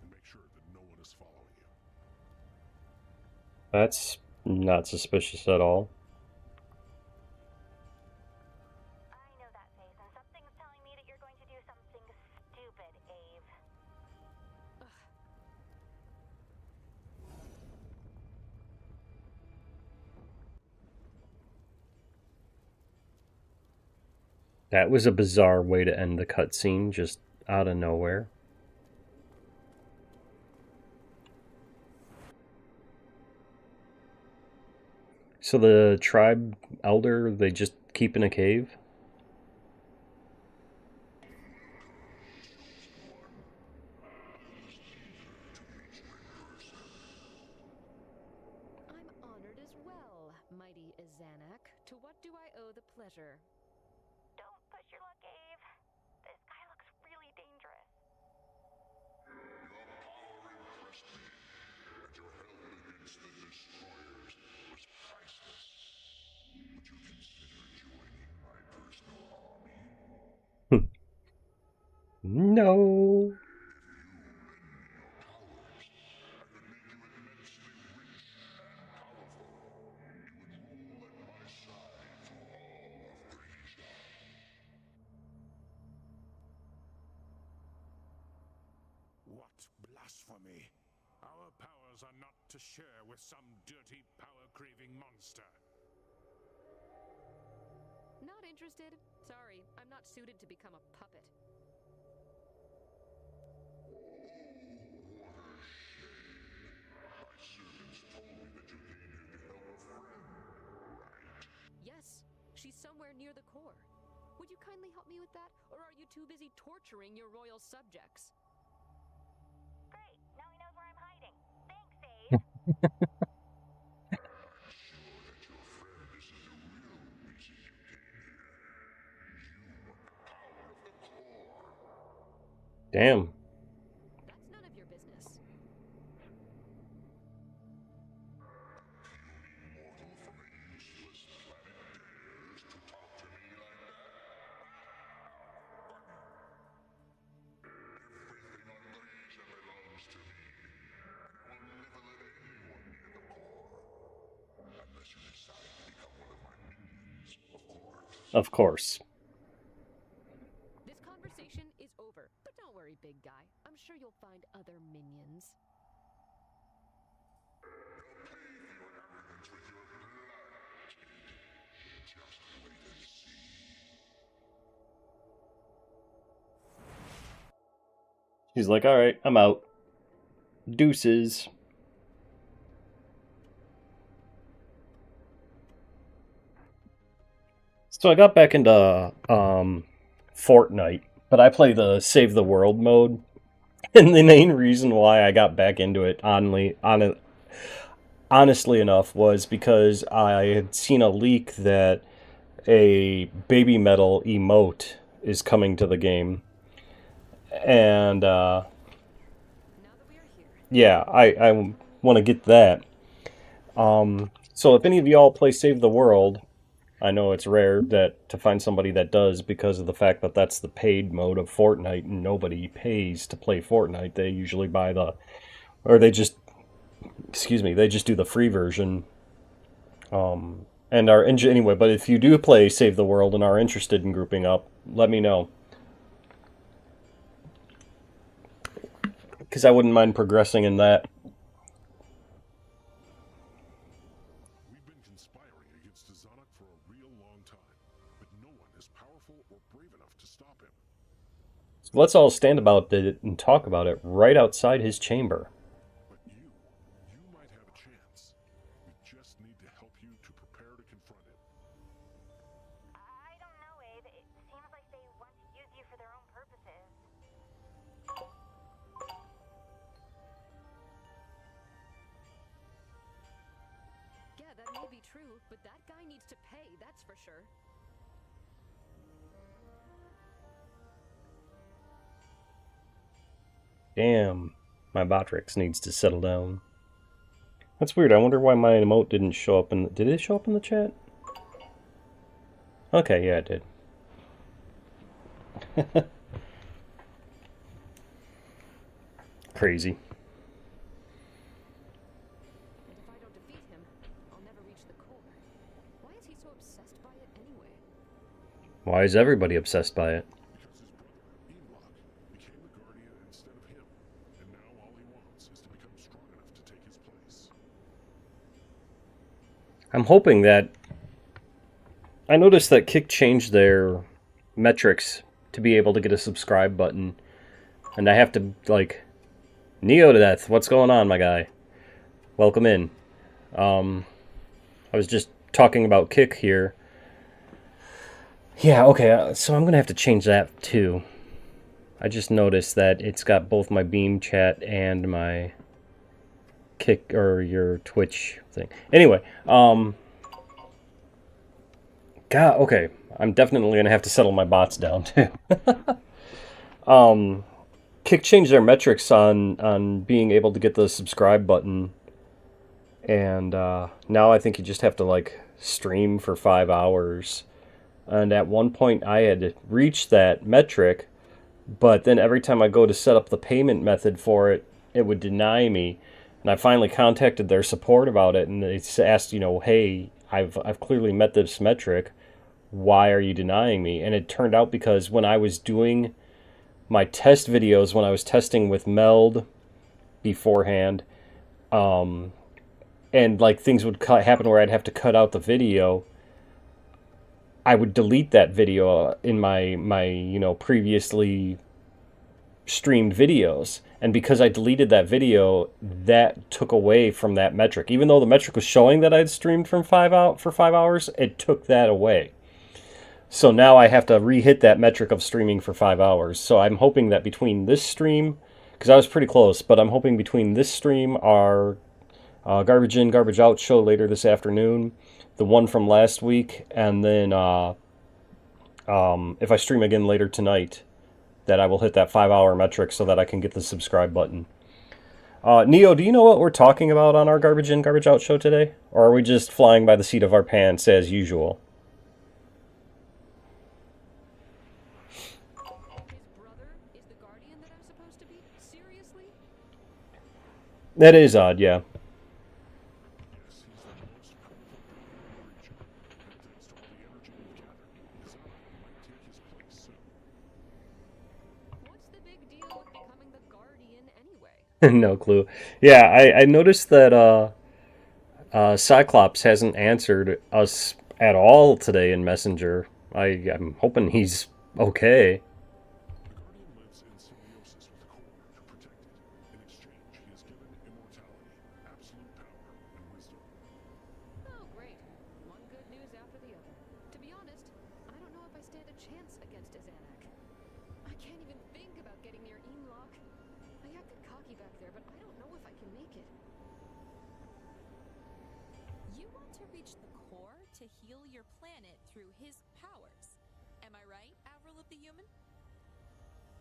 And make sure that no one is following you. That's not suspicious at all. I know that face, and something's telling me that you're going to do something stupid, Ave. That was a bizarre way to end the cutscene, just out of nowhere. So the tribe elder, they just keep in a cave? I'm honored as well, mighty Izanik. To what do I owe the pleasure? Don't push your luck, Ave. This guy looks really dangerous. Your power impressed me, and your help against the destroyers was priceless. Would you consider joining my personal army? No. What blasphemy! Our powers are not to share with some dirty, power-craving monster. Not interested? Sorry, I'm not suited to become a puppet. Yes, she's somewhere near the core. Would you kindly help me with that, or are you too busy torturing your royal subjects? Great, now he knows where I'm hiding. Thanks, Abe. Damn. That's none of your business. Of course. This conversation is over, but don't worry, big guy. I'm sure you'll find other minions. He's like, all right, I'm out. Deuces. So I got back into Fortnite, but I play the Save the World mode. And the main reason why I got back into it, honestly enough, was because I had seen a leak that a Baby Metal emote is coming to the game. And yeah, I want to get that. So if any of y'all play Save the World, I know it's rare to find somebody that does because of the fact that that's the paid mode of Fortnite and nobody pays to play Fortnite. They usually buy they just do the free version. And anyway, but if you do play Save the World and are interested in grouping up, let me know. Because I wouldn't mind progressing in that. We've been conspiring against Zonic for a real long time, but no one is powerful or brave enough to stop him. So let's all stand about it and talk about it right outside his chamber. But you might have a chance. We just need to help you to prepare to confront it. I don't know, Abe. It seems like they want to use you for their own purposes. Yeah, that may be true, but that guy needs to pay, that's for sure. Damn, my Botrix needs to settle down. That's weird. I wonder why my emote didn't show up in... Did it show up in the chat? Okay, yeah, it did. Crazy. And if I don't defeat him, I'll never reach the core. Why is he so obsessed by it anyway? Why is everybody obsessed by it? Because his brother, Enoch, became the Guardian instead of him, and now all he wants is to become strong enough to take his place. I'm hoping that... I noticed that Kick changed their metrics to be able to get a subscribe button. And I have to, like... Neodeath, what's going on, my guy? Welcome in. I was just talking about Kick here. Yeah, okay, so I'm going to have to change that too. I just noticed that it's got both my Beam chat and my Kick, or your Twitch thing. Anyway, God, okay, I'm definitely going to have to settle my bots down too. Kick changed their metrics on being able to get the subscribe button. And now I think you just have to, like, stream for 5 hours. And at one point I had reached that metric, but then every time I go to set up the payment method for it, it would deny me. And I finally contacted their support about it, and they asked, you know, hey, I've clearly met this metric. Why are you denying me? And it turned out because when I was doing my test videos when I was testing with Meld beforehand, and like things would happen where I'd have to cut out the video, I would delete that video in my previously streamed videos. And because I deleted that video, that took away from that metric. Even though the metric was showing that I'd streamed for 5 hours, it took that away. So now I have to re-hit that metric of streaming for 5 hours. So I'm hoping that between this stream, because I was pretty close, but I'm hoping between this stream, our Garbage In, Garbage Out show later this afternoon, the one from last week, and then if I stream again later tonight, that I will hit that 5-hour metric so that I can get the subscribe button. Neo, do you know what we're talking about on our Garbage In, Garbage Out show today? Or are we just flying by the seat of our pants as usual? His brother is the guardian that I'm supposed to be? Seriously? That is odd, yeah. Yes, he's the most powerful being in the region. And thanks to all the energy we've gathered, his ally might take his place soon. What's the big deal with becoming the guardian anyway? No clue. Yeah, I noticed that Cyclops hasn't answered us at all today in Messenger. I'm hoping he's okay. The Guardian lives in symbiosis with the core to protect it. In exchange, he is given immortality, absolute power, and wisdom. Oh, great. One good news after the other. To be honest, I don't know if I stand a chance against Izanak. I can't even think about getting near Eamlock. I acted cocky back there, but I don't know if I can make it. You want to reach the core to heal your planet through his powers. Am I right, Avril of the Human?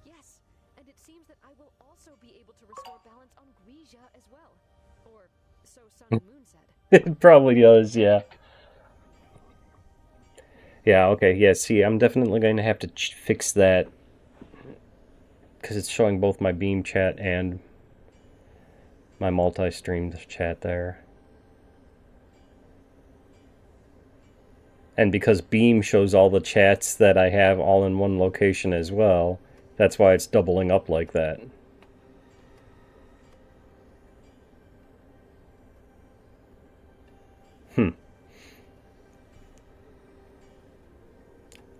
Yes, and it seems that I will also be able to restore balance on Grisha as well. Or so Sun and Moon said. It probably does, yeah. Yeah, okay, yeah, see, I'm definitely going to have to fix that. Because it's showing both my Beam chat and my multi-streamed chat there. And because Beam shows all the chats that I have all in one location as well, that's why it's doubling up like that.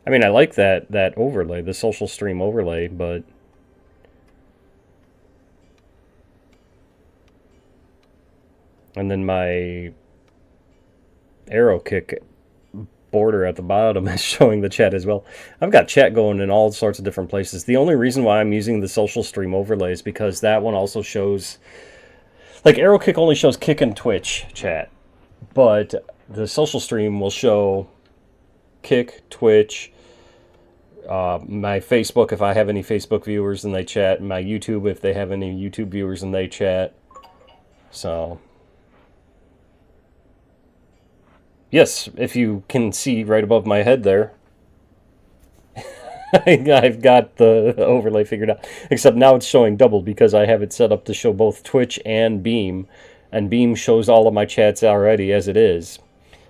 I mean, I like that overlay, the social stream overlay, but and then my arrow kick border at the bottom is showing the chat as well. I've got chat going in all sorts of different places. The only reason why I'm using the social stream overlay is because that one also shows, like, arrow kick only shows Kick and Twitch chat, but the social stream will show Kick, Twitch, my Facebook if I have any Facebook viewers and they chat, and my YouTube if they have any YouTube viewers and they chat. So yes, if you can see right above my head there, I've got the overlay figured out. Except now it's showing double because I have it set up to show both Twitch and Beam shows all of my chats already as it is.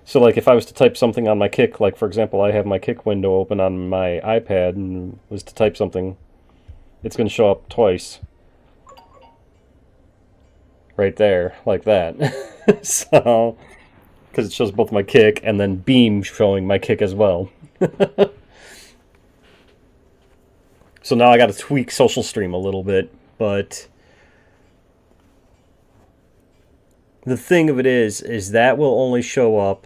So, like, if I was to type something on my Kick, like, for example, I have my Kick window open on my iPad and was to type something, it's going to show up twice. Right there, like that. So, because it shows both my Kick and then Beam showing my Kick as well. So now I got to tweak social stream a little bit, but the thing of it is that will only show up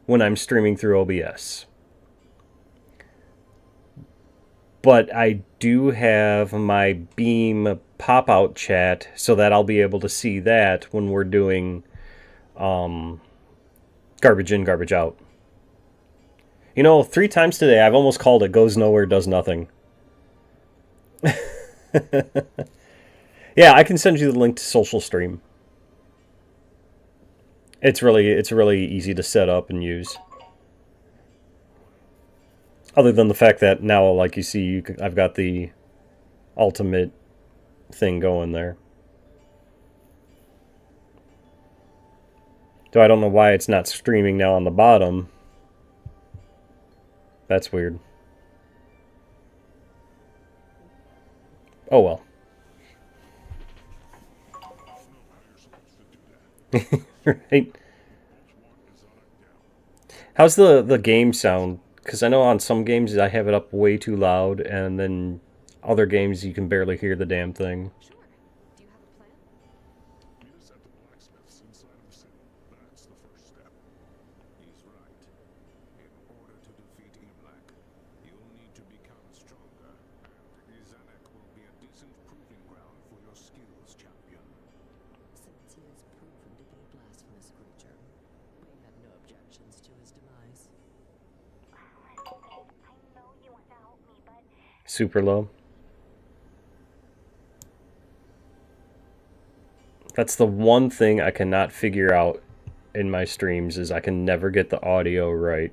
when I'm streaming through OBS. But I do have my Beam pop-out chat so that I'll be able to see that when we're doing Garbage In, Garbage Out. You know, 3 times today I've almost called it Goes Nowhere, Does Nothing. Yeah, I can send you the link to social stream. It's really easy to set up and use. Other than the fact that now, like you see, I've got the ultimate thing going there. Though I don't know why it's not streaming now on the bottom. That's weird. Oh well. Right. How's the game sound? Because I know on some games I have it up way too loud, and then other games you can barely hear the damn thing. Sure. Do you have a plan? Meet us at the blacksmith's inside of the city. That's the first step. He's right. In order to defeat Imlak, you'll need to become stronger, and Izanek will be a decent proving ground for your skills, champion. Since he is proven to be a blasphemous creature, we have no objections to his demise. I know you want to help me, but Super low. That's the one thing I cannot figure out in my streams is I can never get the audio right.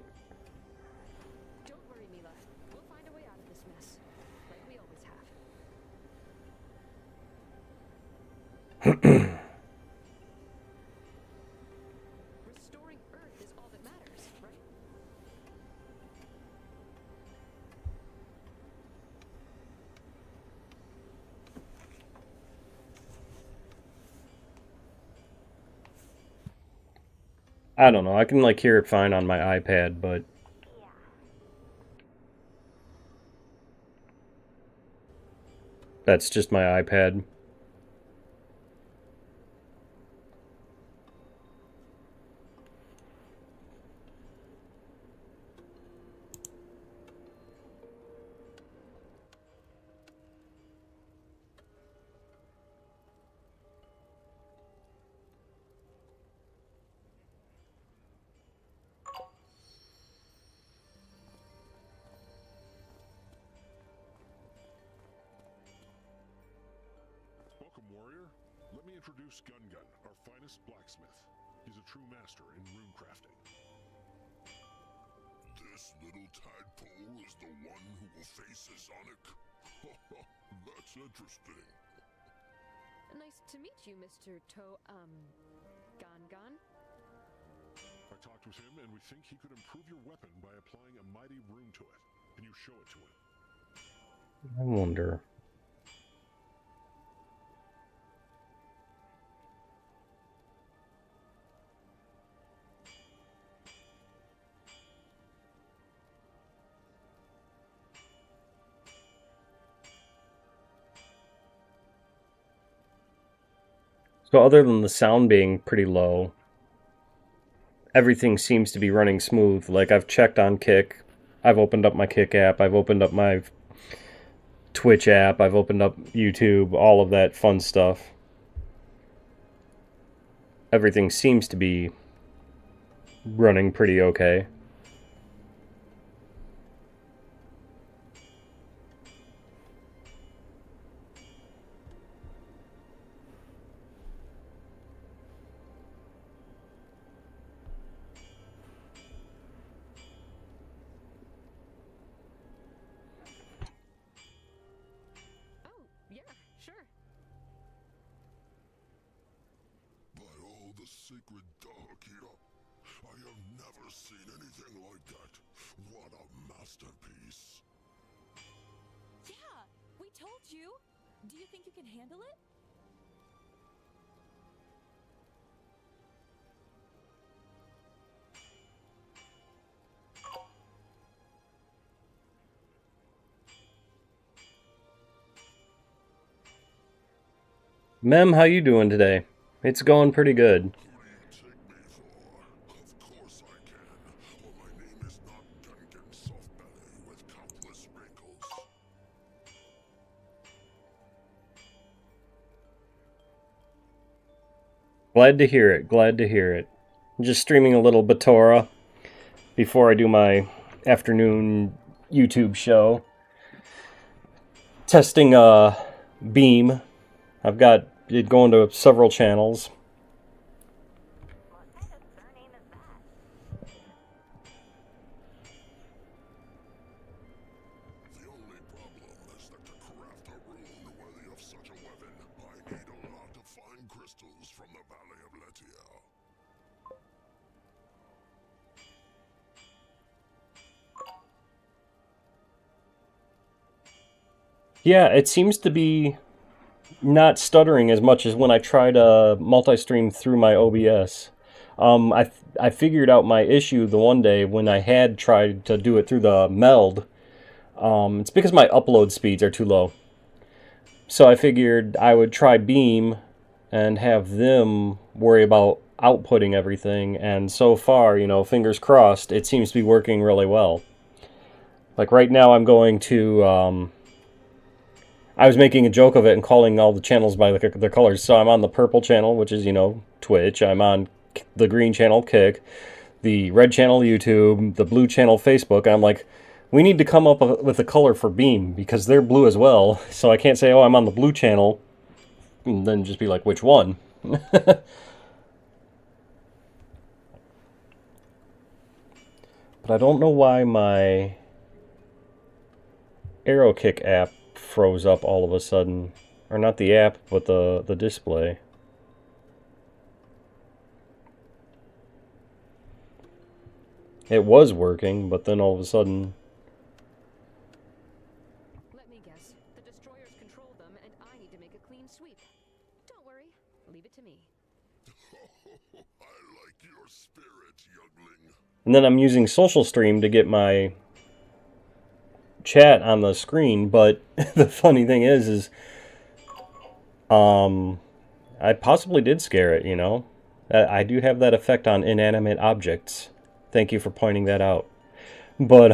Don't worry, Mila. We'll find a way out of this mess, like we always have. Restoring Earth is all that matters, right? I don't know. I can like hear it fine on my iPad, but yeah. that's just my iPad. Welcome, warrior. Let me introduce Gun, our finest blacksmith. He's a true master in rune crafting. This little tadpole is the one who will face Sonic? That's interesting. Nice to meet you, Mr. Gon. I talked with him, and we think he could improve your weapon by applying a mighty rune to it. Can you show it to him? I wonder. So other than the sound being pretty low, everything seems to be running smooth. Like I've checked on Kick. I've opened up my Kick app. I've opened up my Twitch app. I've opened up YouTube. All of that fun stuff. Everything seems to be running pretty okay. Oh, yeah, sure. By all the sacred Dahakia, I have never seen anything like that. What a masterpiece. Yeah, we told you. Do you think you can handle it? Mem, how you doing today? It's going pretty good. Who do you take me for? Of course I can. Well, my name is not Gungan Softbelly with countless wrinkles. Glad to hear it. Glad to hear it. I'm just streaming a little Batora before I do my afternoon YouTube show. Testing Beam. I've got it going to several channels. What kind of surname is that? The only problem is that to craft a rune worthy of such a weapon, I need a lot of fine crystals from the Valley of Letia. Yeah, it seems to be not stuttering as much as when I tried a multi-stream through my OBS. I figured out my issue the one day when I had tried to do it through the meld. It's because my upload speeds are too low. So I figured I would try Beam and have them worry about outputting everything. And so far, fingers crossed, it seems to be working really well. Like right now, I'm going to. I was making a joke of it and calling all the channels by their colors. So I'm on the purple channel, which is, Twitch. I'm on the green channel, Kick. The red channel, YouTube. The blue channel, Facebook. And I'm like, we need to come up with a color for Beam because they're blue as well. So I can't say, oh, I'm on the blue channel, and then just be like, which one? But I don't know why my Arrow Kick app froze up all of a sudden. Or not the app, but the display. It was working, but then all of a sudden... Let me guess. The destroyers control them, and I need to make a clean sweep. Don't worry. Leave it to me. I like your spirit, youngling. And then I'm using Social Stream to get my chat on the screen, but the funny thing is I possibly did scare it, I do have that effect on inanimate objects. Thank you for pointing that out. But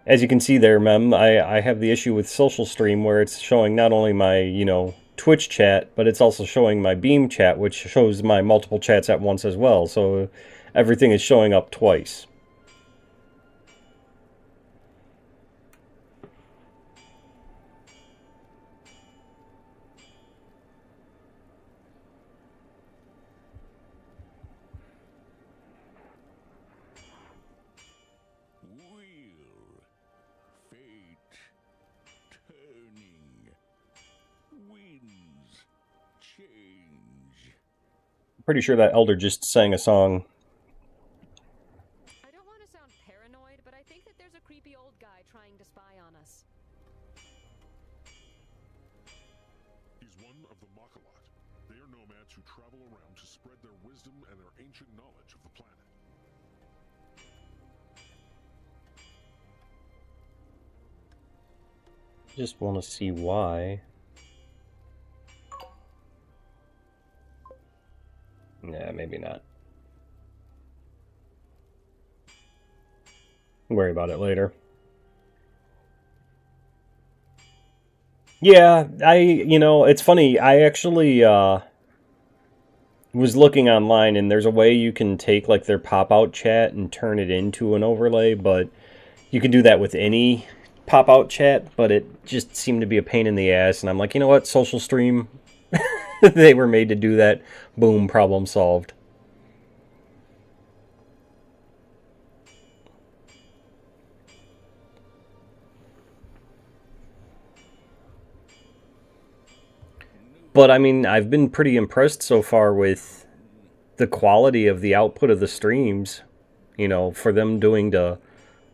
as you can see there, Mem, I have the issue with Social Stream where it's showing not only my, Twitch chat, but it's also showing my Beam chat, which shows my multiple chats at once as well. So everything is showing up twice. Wheel, fate, turning, winds, change. I'm pretty sure that elder just sang a song. I don't want to sound paranoid, but I think that there's a creepy old guy trying to spy on us. He's one of the Makalot. They are nomads who travel around to spread their wisdom and their ancient knowledge of the planet. Just want to see why. Yeah, maybe not. Worry about it later. Yeah, it's funny. I actually was looking online, and there's a way you can take like their pop-out chat and turn it into an overlay, but you can do that with any pop-out chat, but it just seemed to be a pain in the ass, and I'm like, you know what, Social Stream, they were made to do that. Boom, problem solved. But I mean, I've been pretty impressed so far with the quality of the output of the streams, for them doing the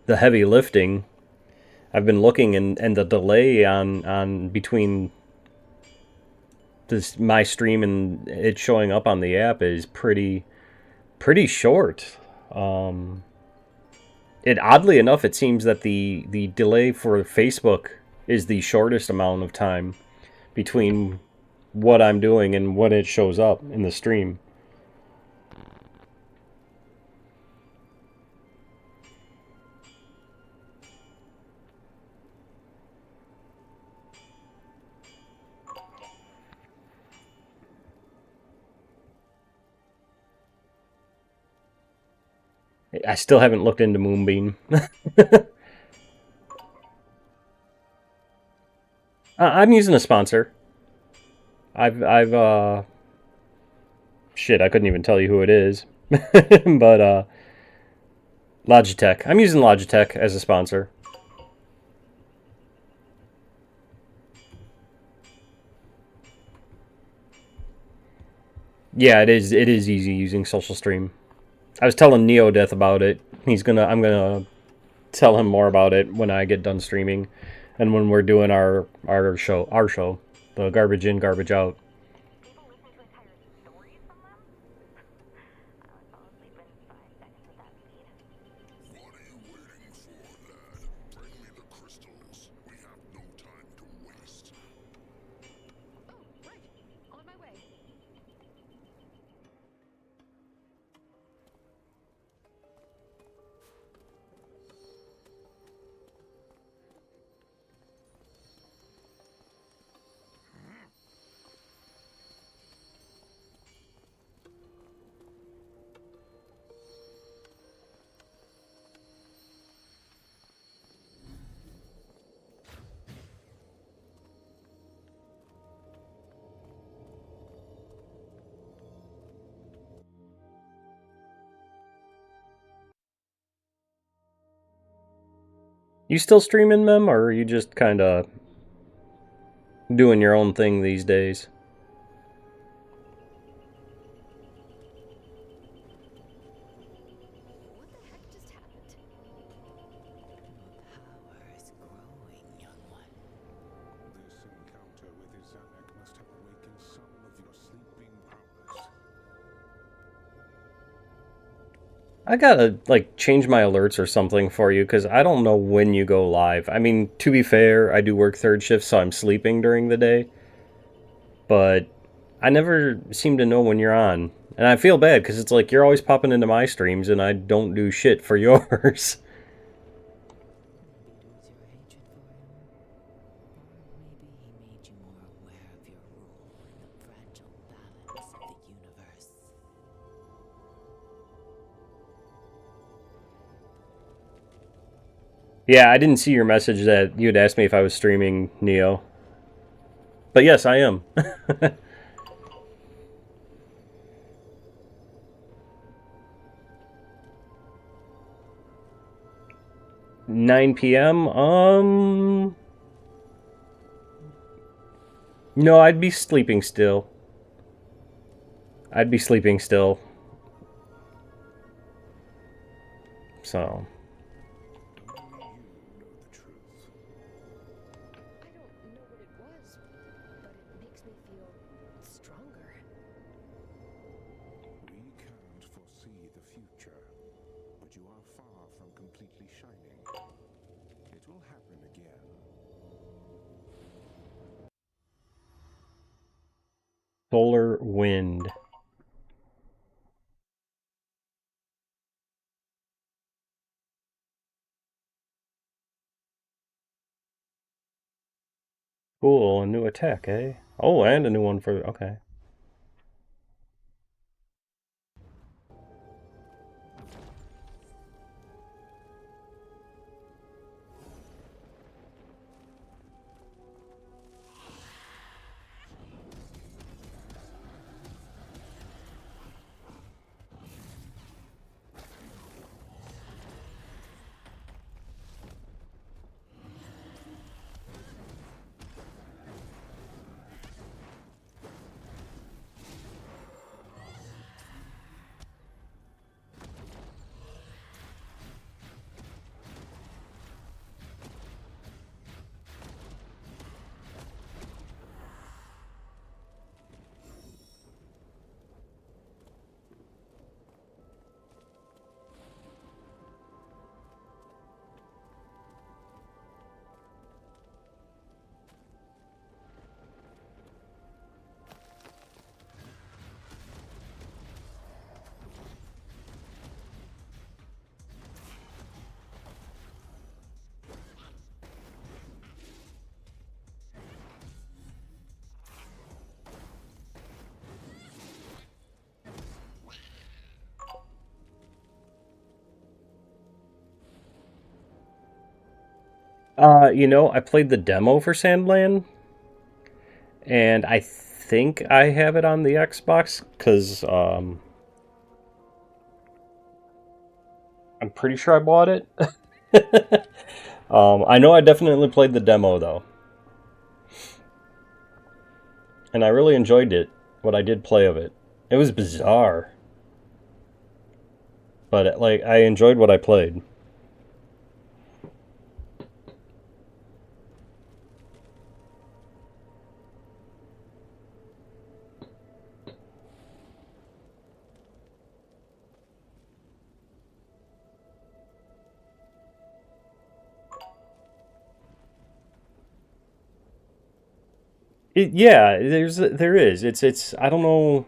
heavy lifting. I've been looking, and the delay on between my stream and it showing up on the app is pretty short. It oddly enough, it seems that the delay for Facebook is the shortest amount of time between what I'm doing and when it shows up in the stream. I still haven't looked into Moonbeam. I'm using a sponsor. Shit, I couldn't even tell you who it is. But, Logitech. I'm using Logitech as a sponsor. Yeah, it is easy using Social Stream. I was telling Neodeath about it. I'm gonna tell him more about it when I get done streaming. And when we're doing our show, the garbage in, garbage out. People listen to entire stories from them? I would fall asleep in 5 seconds at that speed. What are you waiting for, lad? Bring me the crystals. We have no time to waste. Oh, right. On my way. You still streaming, Mem, or are you just kind of doing your own thing these days? What the heck just happened? Your power is growing, young one. This encounter with Izanek must have awakened some of your sleeping powers. I gotta, like, change my alerts or something for you, because I don't know when you go live. I mean, to be fair, I do work third shift, so I'm sleeping during the day. But I never seem to know when you're on. And I feel bad, because it's like you're always popping into my streams, and I don't do shit for yours. Maybe it was your hatred for him. Or maybe he made you more aware of your role in the fragile balance of the universe. Yeah, I didn't see your message that you had asked me if I was streaming Neo. But yes, I am. 9 p.m. No, I'd be sleeping still. I'd be sleeping still. So. Only you know the truth. I don't know what it was, but it makes me feel stronger. We can't foresee the future, but you are far from completely shining. It will happen again. Solar wind. Cool, a new attack, eh? Oh, and a new one for... Okay. I played the demo for Sandland, and I think I have it on the Xbox, because, I'm pretty sure I bought it. I know I definitely played the demo, though. And I really enjoyed it, what I did play of it. It was bizarre. But, like, I enjoyed what I played. Yeah, there is. It's I don't know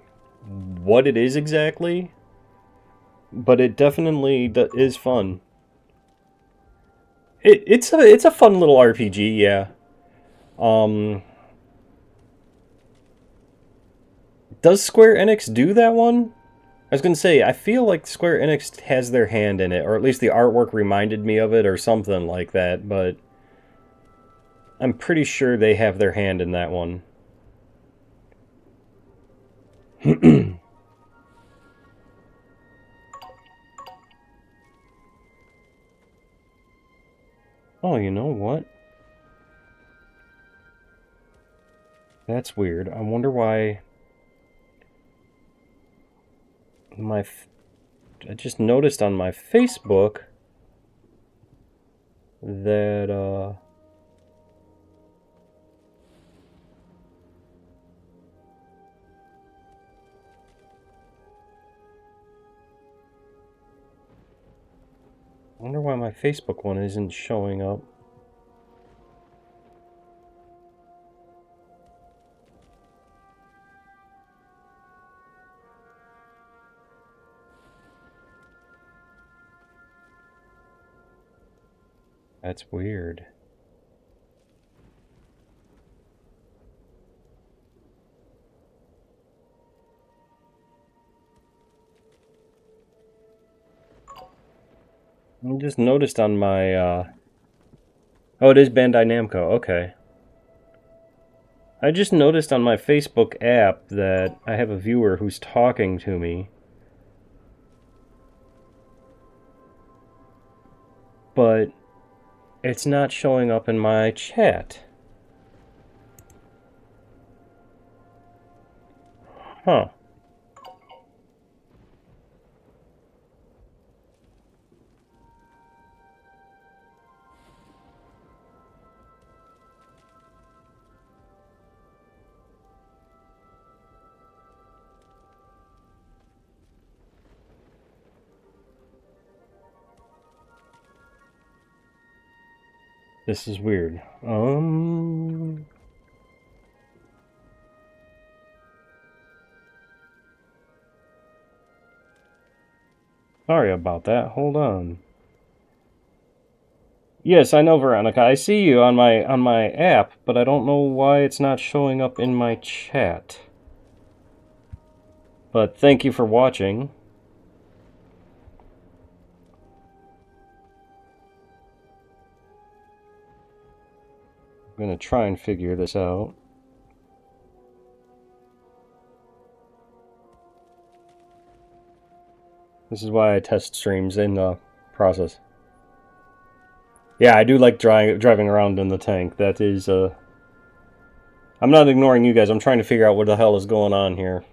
what it is exactly, but it definitely is fun. It's a fun little RPG, yeah. Um, does Square Enix do that one? I was gonna say, I feel like Square Enix has their hand in it, or at least the artwork reminded me of it, or something like that, but I'm pretty sure they have their hand in that one. Oh, you know what? That's weird. I wonder why my... I just noticed on my Facebook that, I wonder why my Facebook one isn't showing up. That's weird. I just noticed on my, oh, it is Bandai Namco, okay. I just noticed on my Facebook app that I have a viewer who's talking to me. But it's not showing up in my chat. Huh. This is weird. Sorry about that. Hold on. Yes, I know, Veronica. I see you on my app, but I don't know why it's not showing up in my chat. But thank you for watching. I'm gonna try and figure this out. This is why I test streams in the process. Yeah, I do like driving around in the tank. That is, I'm not ignoring you guys. I'm trying to figure out what the hell is going on here.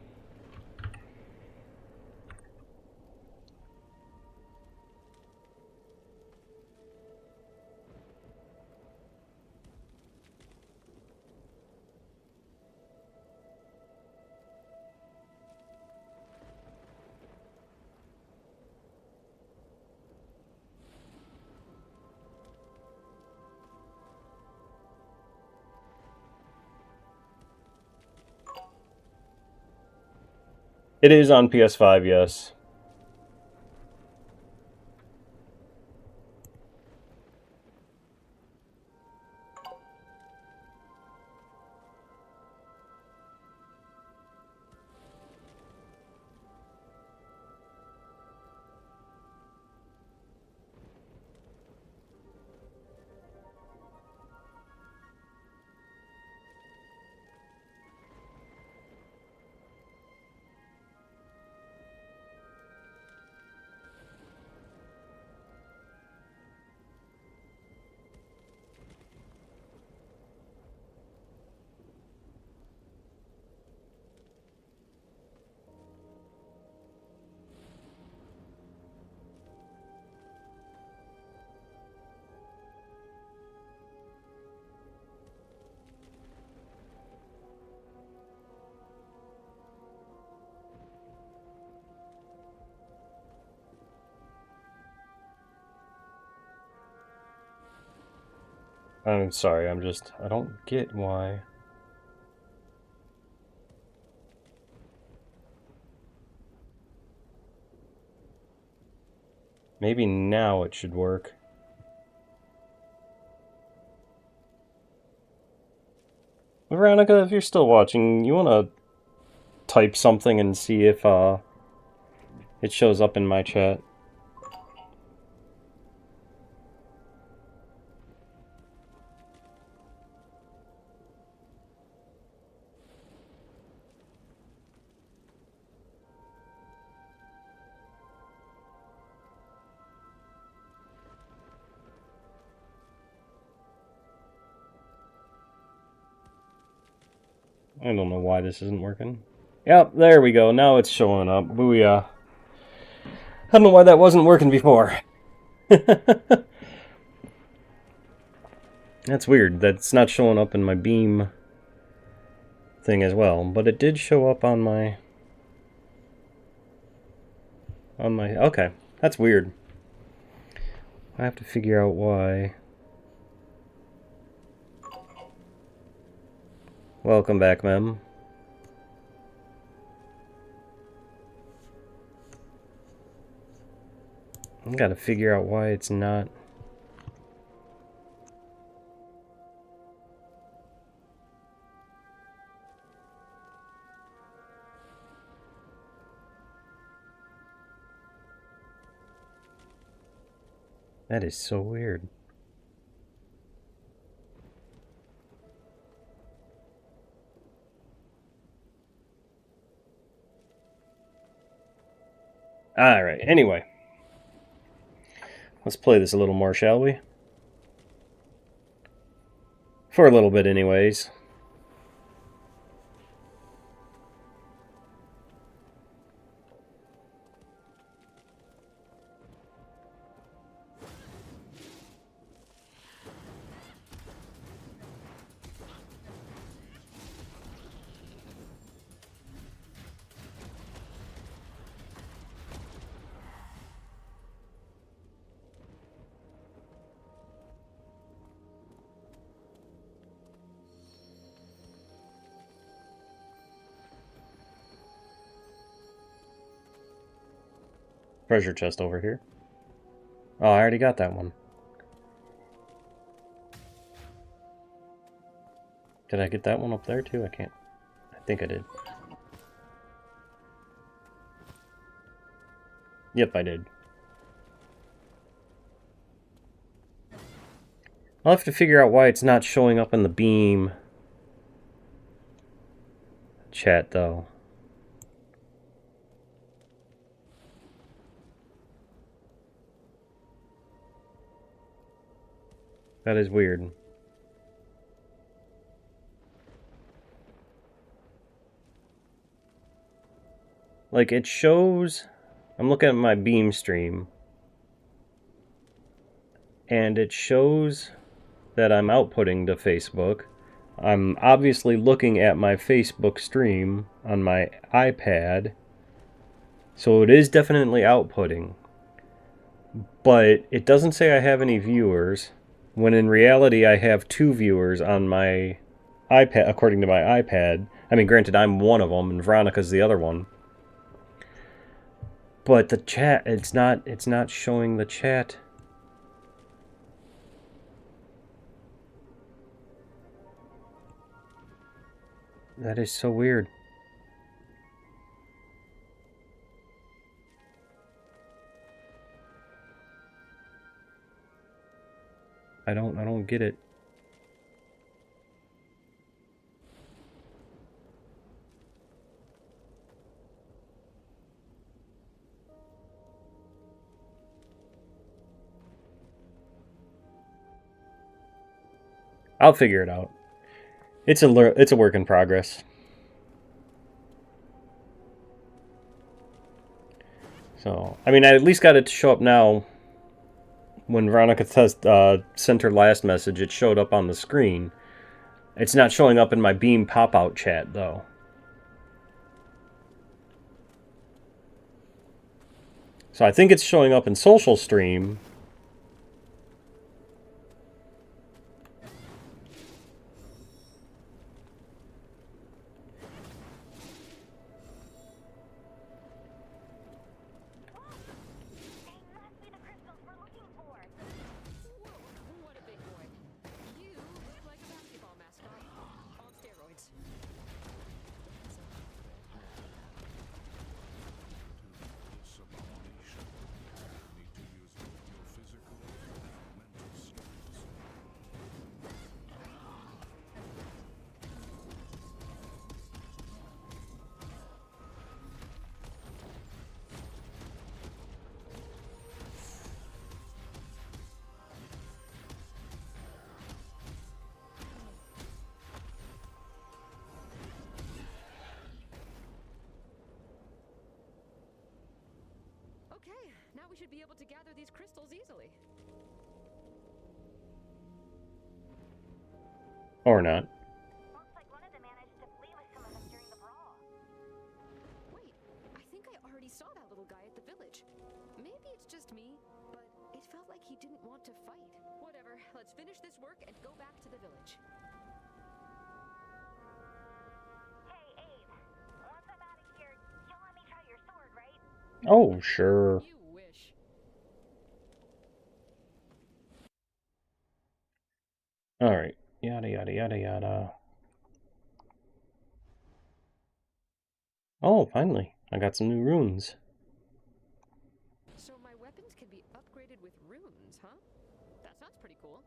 It is on PS5, yes. I'm sorry, I don't get why. Maybe now it should work. Veronica, if you're still watching, you want to type something and see if it shows up in my chat. I don't know why this isn't working. Yep, there we go. Now it's showing up. Booyah. I don't know why that wasn't working before. That's weird. That's not showing up in my beam thing as well. But it did show up on my... Okay, that's weird. I have to figure out why. Welcome back, Mem. I gotta figure out why it's not. That is so weird. Alright, anyway. Let's play this a little more, shall we? For a little bit, anyways. Treasure chest over here. Oh, I already got that one. Did I get that one up there too? I can't. I think I did. Yep, I did. I'll have to figure out why it's not showing up in the beam chat, though. That is weird. Like, it shows... I'm looking at my beam stream. And it shows that I'm outputting to Facebook. I'm obviously looking at my Facebook stream on my iPad. So it is definitely outputting. But it doesn't say I have any viewers, when in reality I have 2 viewers on my iPad, according to my iPad. I mean, granted, I'm one of them, and Veronica's the other one. But the chat, it's not showing the chat. That is so weird. I don't get it. I'll figure it out. It's a work in progress. So, I mean, I at least got it to show up now. When Veronica sent her last message, it showed up on the screen. It's not showing up in my Beam pop-out chat, though. So I think it's showing up in Social Stream. we should be able to gather these crystals easily. Or not. Looks like one of them managed to flee with some of us during the brawl. Wait, I think I already saw that little guy at the village. Maybe it's just me, but it felt like he didn't want to fight. Whatever, let's finish this work and go back to the village. Hey, Abe. Once I'm out of here, you'll let me try your sword, right? Oh, sure. You wish. Alright. Yada, yada, yada, yada. Oh, finally. I got some new runes. So my weapons can be upgraded with runes, huh? That sounds pretty cool.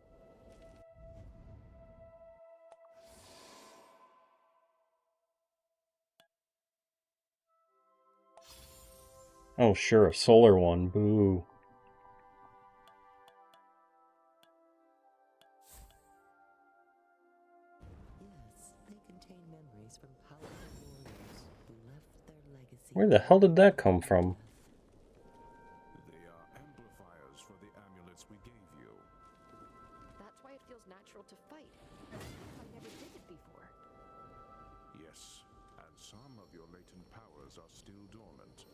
Oh, sure, a solar one. Boo. Yes, they contain memories from powerful warriors who left their legacy. Where the hell did that come from? They are amplifiers for the amulets we gave you. That's why it feels natural to fight. I never did it before. Yes, and some of your latent powers are still dormant.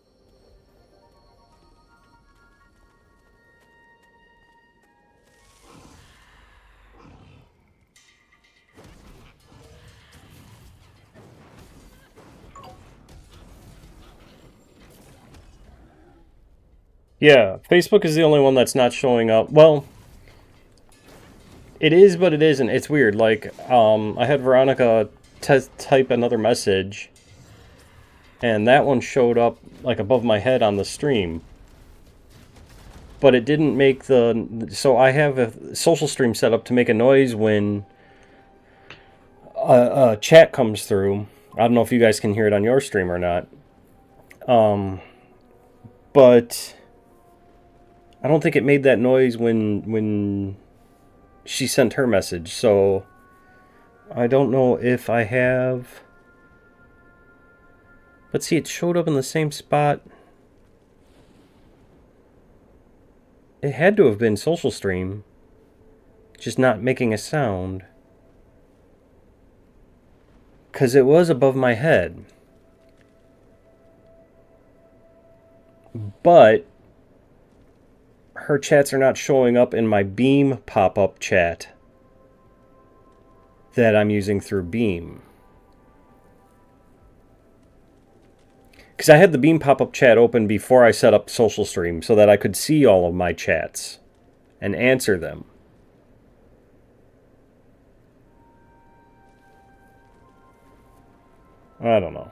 Yeah, Facebook is the only one that's not showing up. Well, it is, but it isn't. It's weird. Like, I had Veronica type another message, and that one showed up, like, above my head on the stream. But it didn't make the... So I have a social stream set up to make a noise when a chat comes through. I don't know if you guys can hear it on your stream or not. But I don't think it made that noise when she sent her message. So I don't know if I have... But see, it showed up in the same spot. It had to have been social stream, just not making a sound. Because it was above my head. But her chats are not showing up in my Beam pop-up chat that I'm using through Beam. Because I had the Beam pop-up chat open before I set up social stream so that I could see all of my chats and answer them. I don't know.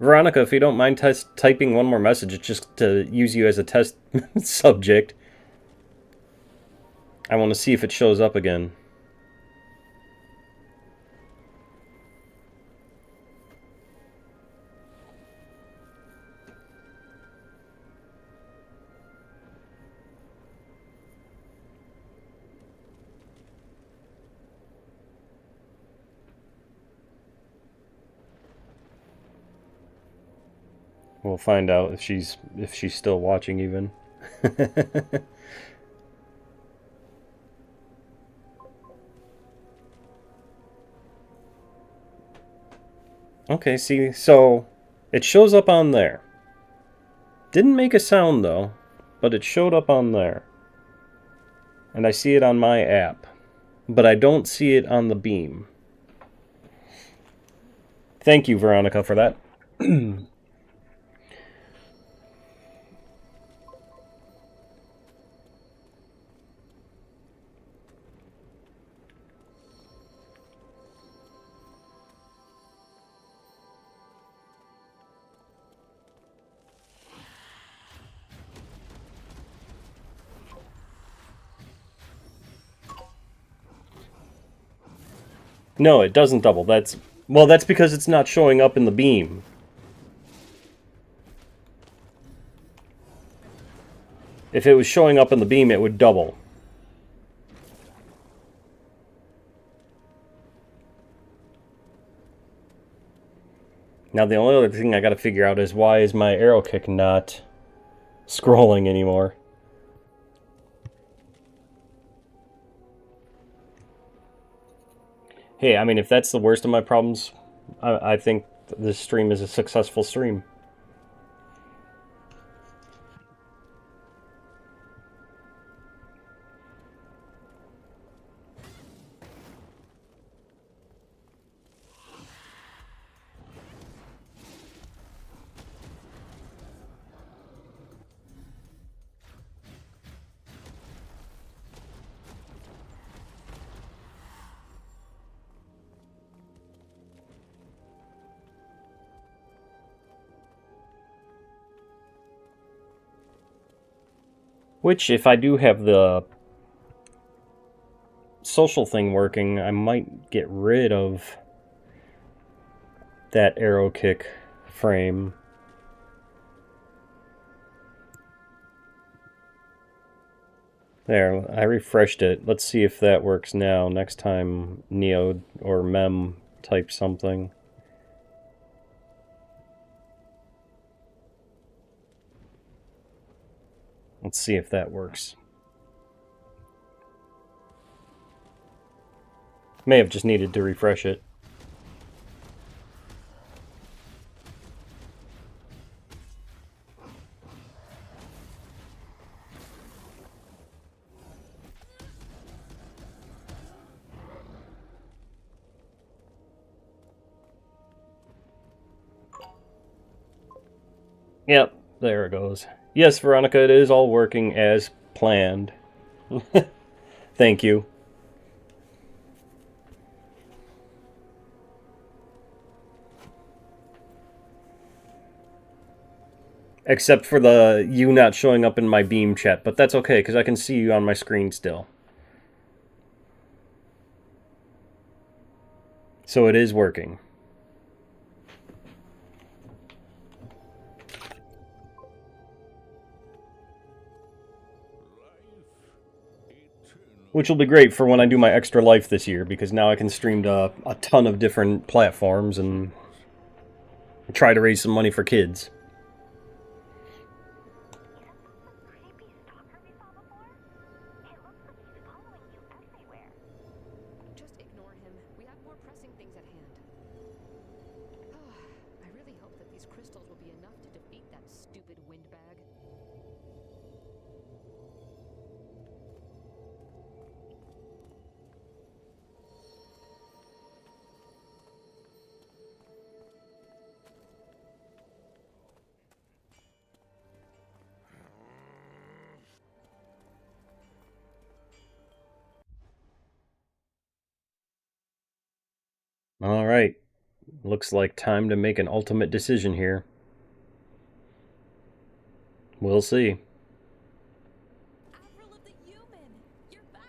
Veronica, if you don't mind typing one more message just to use you as a test subject, I want to see if it shows up again. We'll find out if she's still watching even. Okay, see, so it shows up on there. Didn't make a sound though, but it showed up on there. And I see it on my app, but I don't see it on the Beam. Thank you, Veronica, for that. No, it doesn't double. That's because it's not showing up in the Beam. If it was showing up in the Beam, it would double. Now the only other thing I gotta figure out is why is my arrow kick not scrolling anymore? Hey, I mean, if that's the worst of my problems, I think this stream is a successful stream. Which, if I do have the social thing working, I might get rid of that arrow kick frame. There, I refreshed it. Let's see if that works now. Next time Neo or Mem type something. Let's see if that works. May have just needed to refresh it. Yep, there it goes. Yes, Veronica, it is all working as planned. Thank you. Except for you not showing up in my beam chat, but that's okay, because I can see you on my screen still. So it is working. Which will be great for when I do my extra life this year, because now I can stream to a ton of different platforms and try to raise some money for kids. Just ignore him. We have more pressing things at hand. I really hope that these crystals will be enough to defeat that stupid windbag. Alright. Looks like time to make an ultimate decision here. We'll see. Avril of the Human, you're back.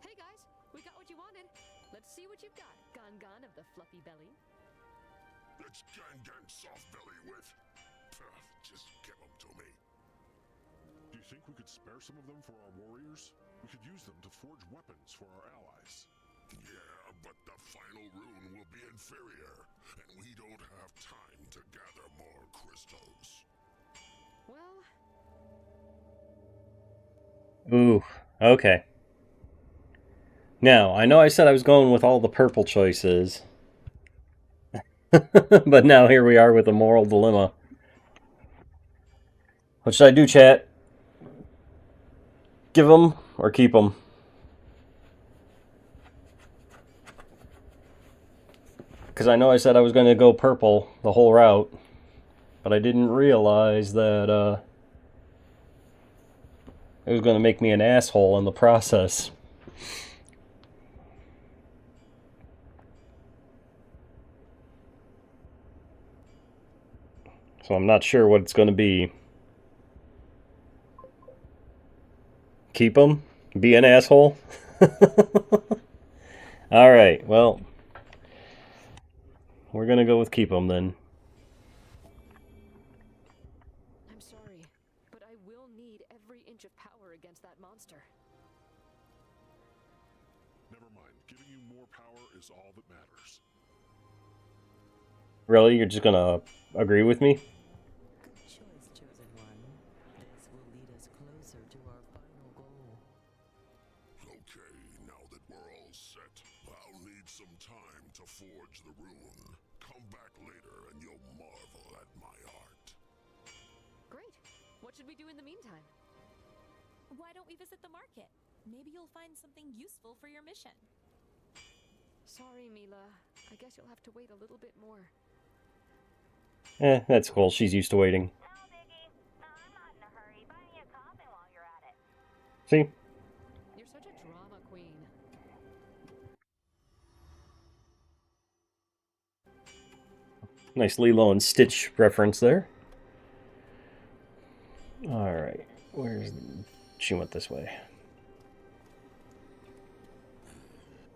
Hey guys, we got what you wanted. Let's see what you've got, Gon of the fluffy belly. It's Gan soft belly with. Just give them to me. Do you think we could spare some of them for our warriors? We could use them to forge weapons for our allies. Yeah, but the final rune will be inferior, and we don't have time to gather more crystals. Well, Ooh, okay. Now, I know I said I was going with all the purple choices. But now here we are with a moral dilemma. What should I do, chat? Give them or keep them? Because I know I said I was going to go purple the whole route, but I didn't realize that it was going to make me an asshole in the process. So I'm not sure what it's going to be. Keep them? Be an asshole? Alright, well, we're going to go with keep them then. I'm sorry, but I will need every inch of power against that monster. Never mind. Giving you more power is all that matters. Really? You're just gonna agree with me? Choice, chosen one. This will lead us closer to our final goal. Okay, now that we're all set, I'll need some time to forge the rune. Come back later and you'll marvel at my art. Great. What should we do in the meantime? Why don't we visit the market? Maybe you'll find something useful for your mission. Sorry, Mila. I guess you'll have to wait a little bit more. That's cool. She's used to waiting. No biggie. No, I'm not in a hurry. Buy me a coffin while you're at it. See? You're such a drama queen. Nice Lilo and Stitch reference there. Alright. Where's... She went this way.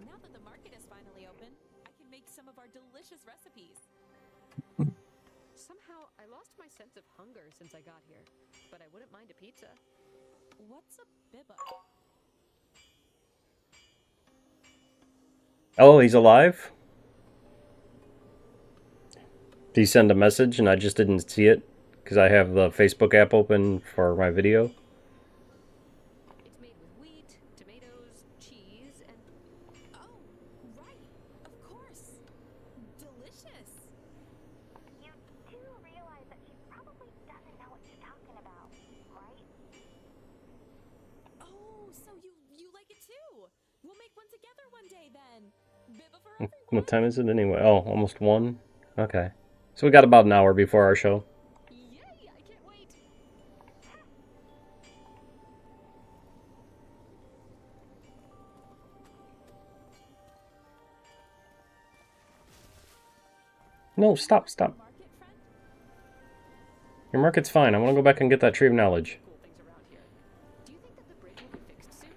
Now that the market is finally open, I can make some of our delicious recipes. Somehow, I lost my sense of hunger since I got here, but I wouldn't mind a pizza. What's a bibba? Oh, he's alive? Did he send a message and I just didn't see it? Because I have the Facebook app open for my video. It's made with wheat, tomatoes, cheese, and... Oh, right. Of course. Delicious. You do realize that she probably doesn't know what you're talking about, right? Oh, so you like it too? We'll make one together one day then. Bibba for everyone. What time is it anyway? Oh, almost 1? Okay. So we got about an hour before our show. Yay! I can't wait! No, stop. Market friend? Your market's fine. I want to go back and get that tree of knowledge. Cool things around here. Do you think that the bridge will be fixed soon?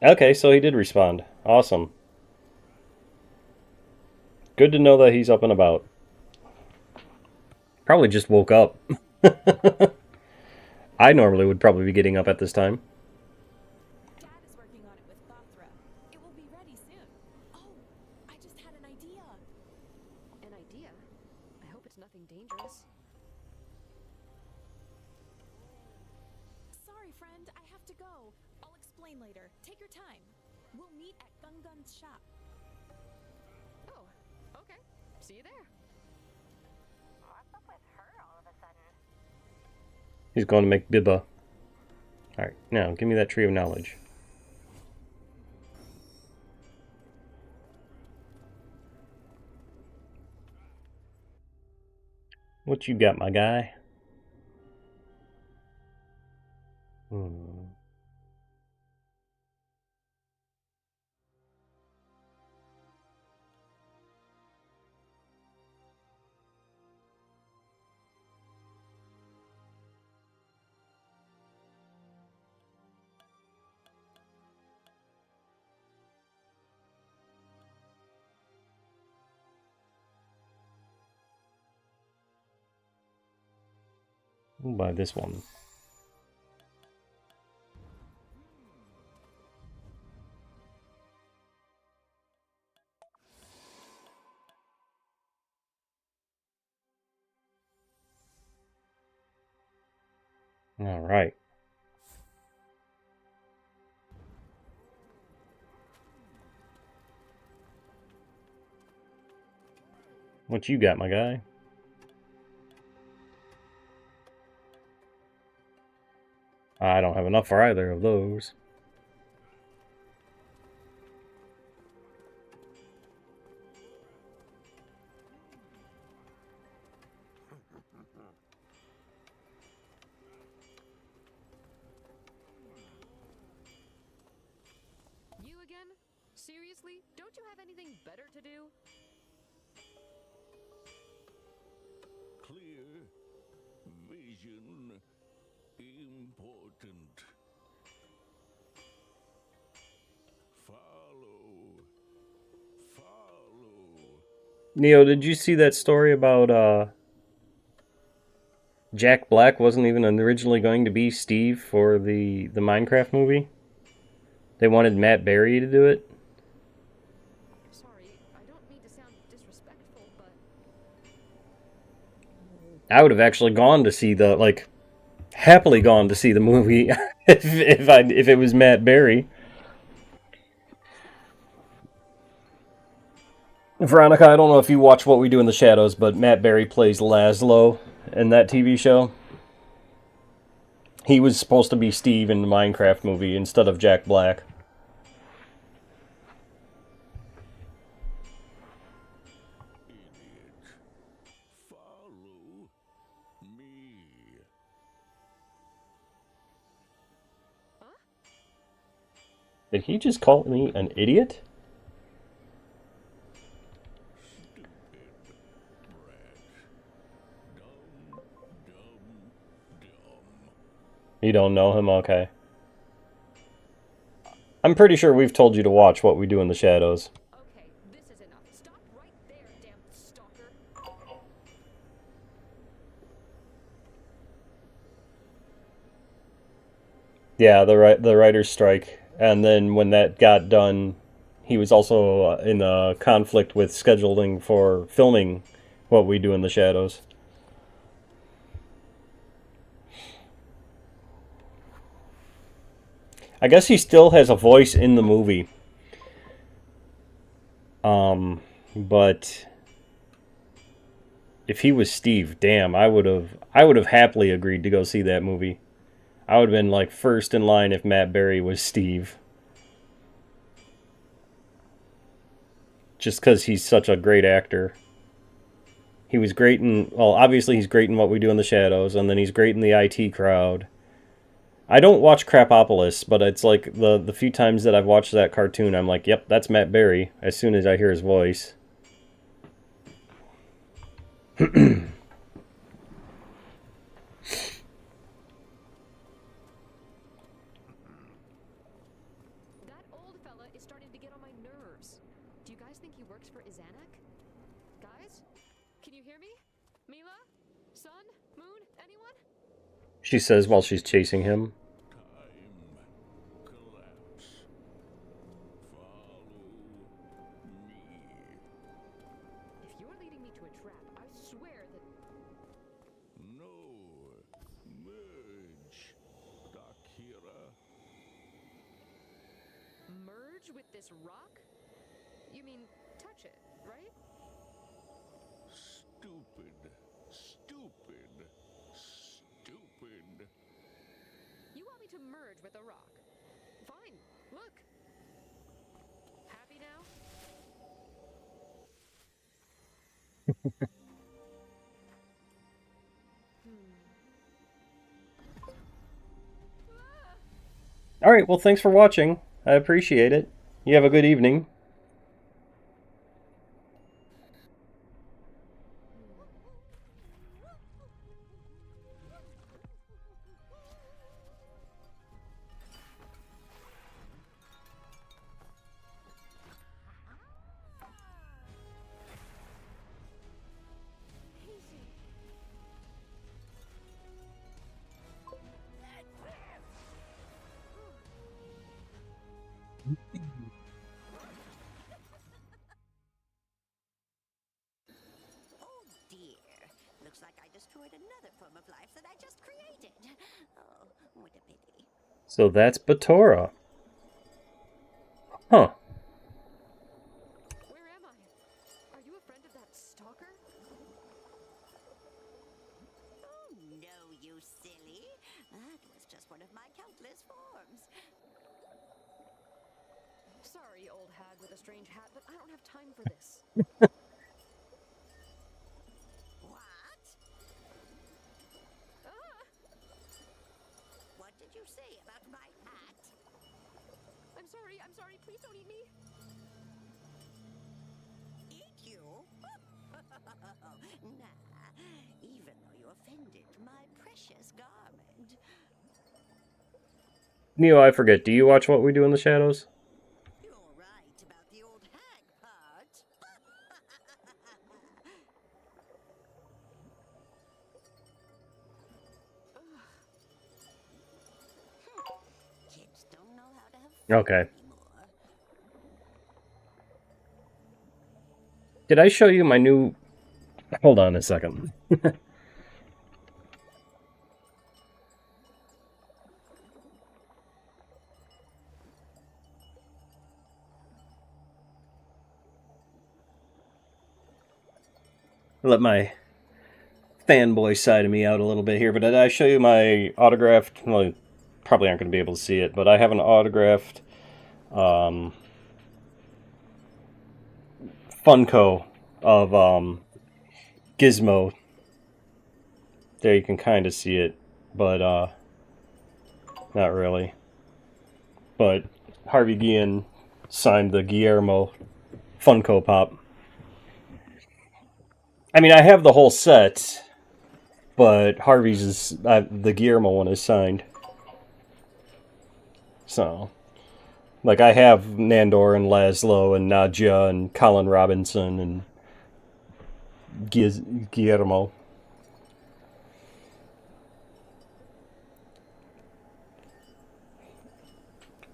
Okay, so he did respond. Awesome. Good to know that he's up and about. Probably just woke up. I normally would probably be getting up at this time. Dad is working on it with Batora. It will be ready soon. Oh, I just had an idea. An idea? I hope it's nothing dangerous. Sorry, friend, I have to go. I'll explain later. Take your time. We'll meet at Gungun's shop. Oh, okay. See you there. What's up with her all of a sudden? He's going to make Bibba. Alright, now give me that tree of knowledge. What you got, my guy? We'll buy this one. All right. What you got, my guy? I don't have enough for either of those. You again? Seriously? Don't you have anything better to do? Clear vision important. Follow. Neo, did you see that story about Jack Black wasn't even originally going to be Steve for the Minecraft movie? They wanted Matt Berry to do it. Sorry, I don't mean to sound disrespectful, but I would have actually gone to see the happily gone to see the movie if it was Matt Berry. Veronica, I don't know if you watch What We Do in the Shadows, but Matt Berry plays Laszlo in that TV show. He was supposed to be Steve in the Minecraft movie instead of Jack Black. Idiot. Follow me. Did he just call me an idiot? Stupid brat. Dumb, dumb, dumb. You don't know him? Okay. I'm pretty sure we've told you to watch What We Do in the Shadows. okay, this is enough. Stop right there, damn stalker. Yeah, the writer's strike. And then when that got done, he was also in a conflict with scheduling for filming What We Do in the Shadows. I guess he still has a voice in the movie. But if he was Steve, damn, I would have happily agreed to go see that movie. I would have been like first in line if Matt Berry was Steve. Just because he's such a great actor. He was great in, well, obviously he's great in What We Do in the Shadows, and then he's great in the IT Crowd. I don't watch Crapopolis, but it's like the few times that I've watched that cartoon, I'm like, yep, that's Matt Berry, as soon as I hear his voice. That old fella is starting to get on my nerves. Do you guys think he works for Izanak? Guys? Can you hear me? Mila? Sun? Moon? Anyone? She says while she's chasing him. Time. Collapse. Follow me. If you're leading me to a trap, I swear that... No. Merge. Dakira. Merge with this rock? You mean touch it, right? Stupid. Stupid. Stupid. You want me to merge with a rock? Fine. Look. Happy now? Alright, well, thanks for watching. I appreciate it. You have a good evening. Oh dear. Looks like I destroyed another form of life that I just created. Oh, what a pity. So that's Batora. Huh. Where am I? Are you a friend of that stalker? Oh no, you silly. That was just one of my countless forms. Sorry, old hag with a strange hat, but I don't have time for this. What? Ah! What did you say about my hat? I'm sorry, please don't eat me. Eat you? Nah, even though you offended my precious garment. Neo, I forget, do you watch What We Do in the Shadows? You're right about the old hag part. Okay. Did I show you my new... Hold on a second. Let my fanboy side of me out a little bit here, but did I show you my autographed... Well, you probably aren't going to be able to see it, but I have an autographed Funko of Gizmo. There you can kind of see it, but not really. But Harvey Guillen signed the Guillermo Funko Pop. I mean, I have the whole set, but Harvey's is the Guillermo one is signed. So, like, I have Nandor and Laszlo and Nadja and Colin Robinson and Guillermo.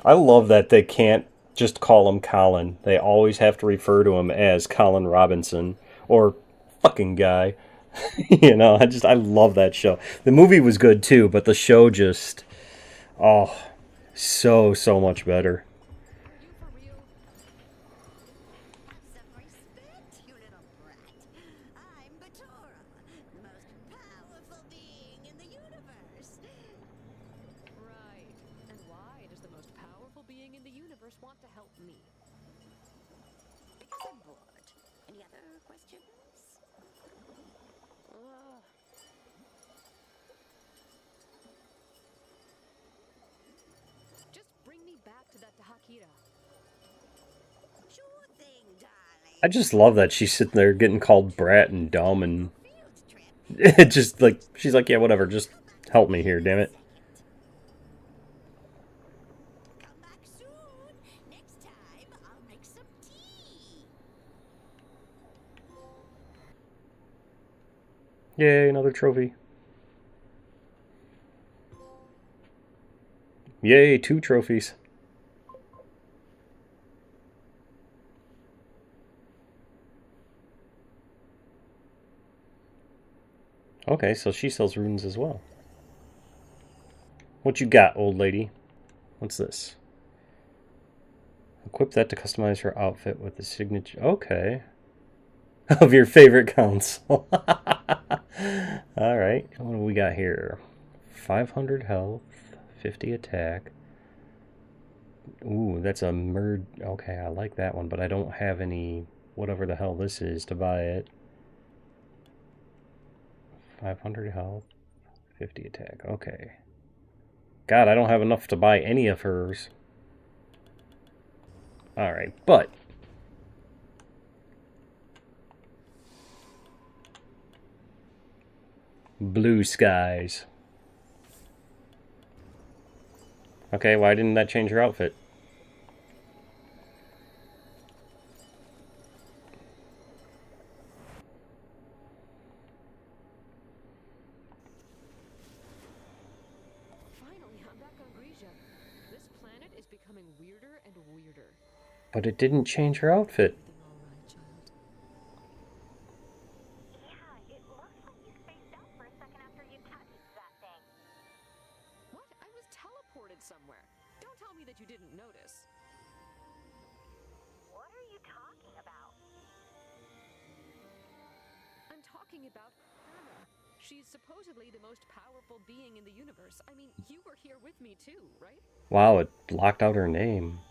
I love that they can't just call him Colin. They always have to refer to him as Colin Robinson or fucking guy. You know, I love that show. The movie was good too, but the show just oh, so much better. Are you for real? Have some respect, you little brat. I'm Batora, the most powerful being in the universe. Right. And why does the most powerful being in the universe want to help me? Because I'm bored. Any other questions? Ugh. Just bring me back to that Tahakira. Sure thing, darling. I just love that she's sitting there getting called brat and dumb and Field trip. it just like she's like, yeah, whatever, just help me here, damn it. Come back soon. Next time, I'll make some tea. Yay, another trophy. Yay, 2 trophies. Okay, so she sells runes as well. What you got, old lady? What's this? Equip that to customize her outfit with the signature. Okay. Of your favorite console. Alright, what do we got here? 500 health, 50 attack. Ooh, that's a merge. Okay, I like that one, but I don't have any, whatever the hell this is, to buy it. 500 health, 50 attack. Okay. God, I don't have enough to buy any of hers. Alright, but blue skies. Okay, why didn't that change her outfit? Finally, I'm back on Grisha. This planet is becoming weirder and weirder. But it didn't change her outfit. Yeah, it looks like you spaced out for a second after you touched that thing. What? I was teleported somewhere. Don't tell me that you didn't notice. What are you talking about? I'm talking about Anna. She's supposedly the most powerful being in the universe. I mean, you were here with me too, right? Wow, it blocked out her name.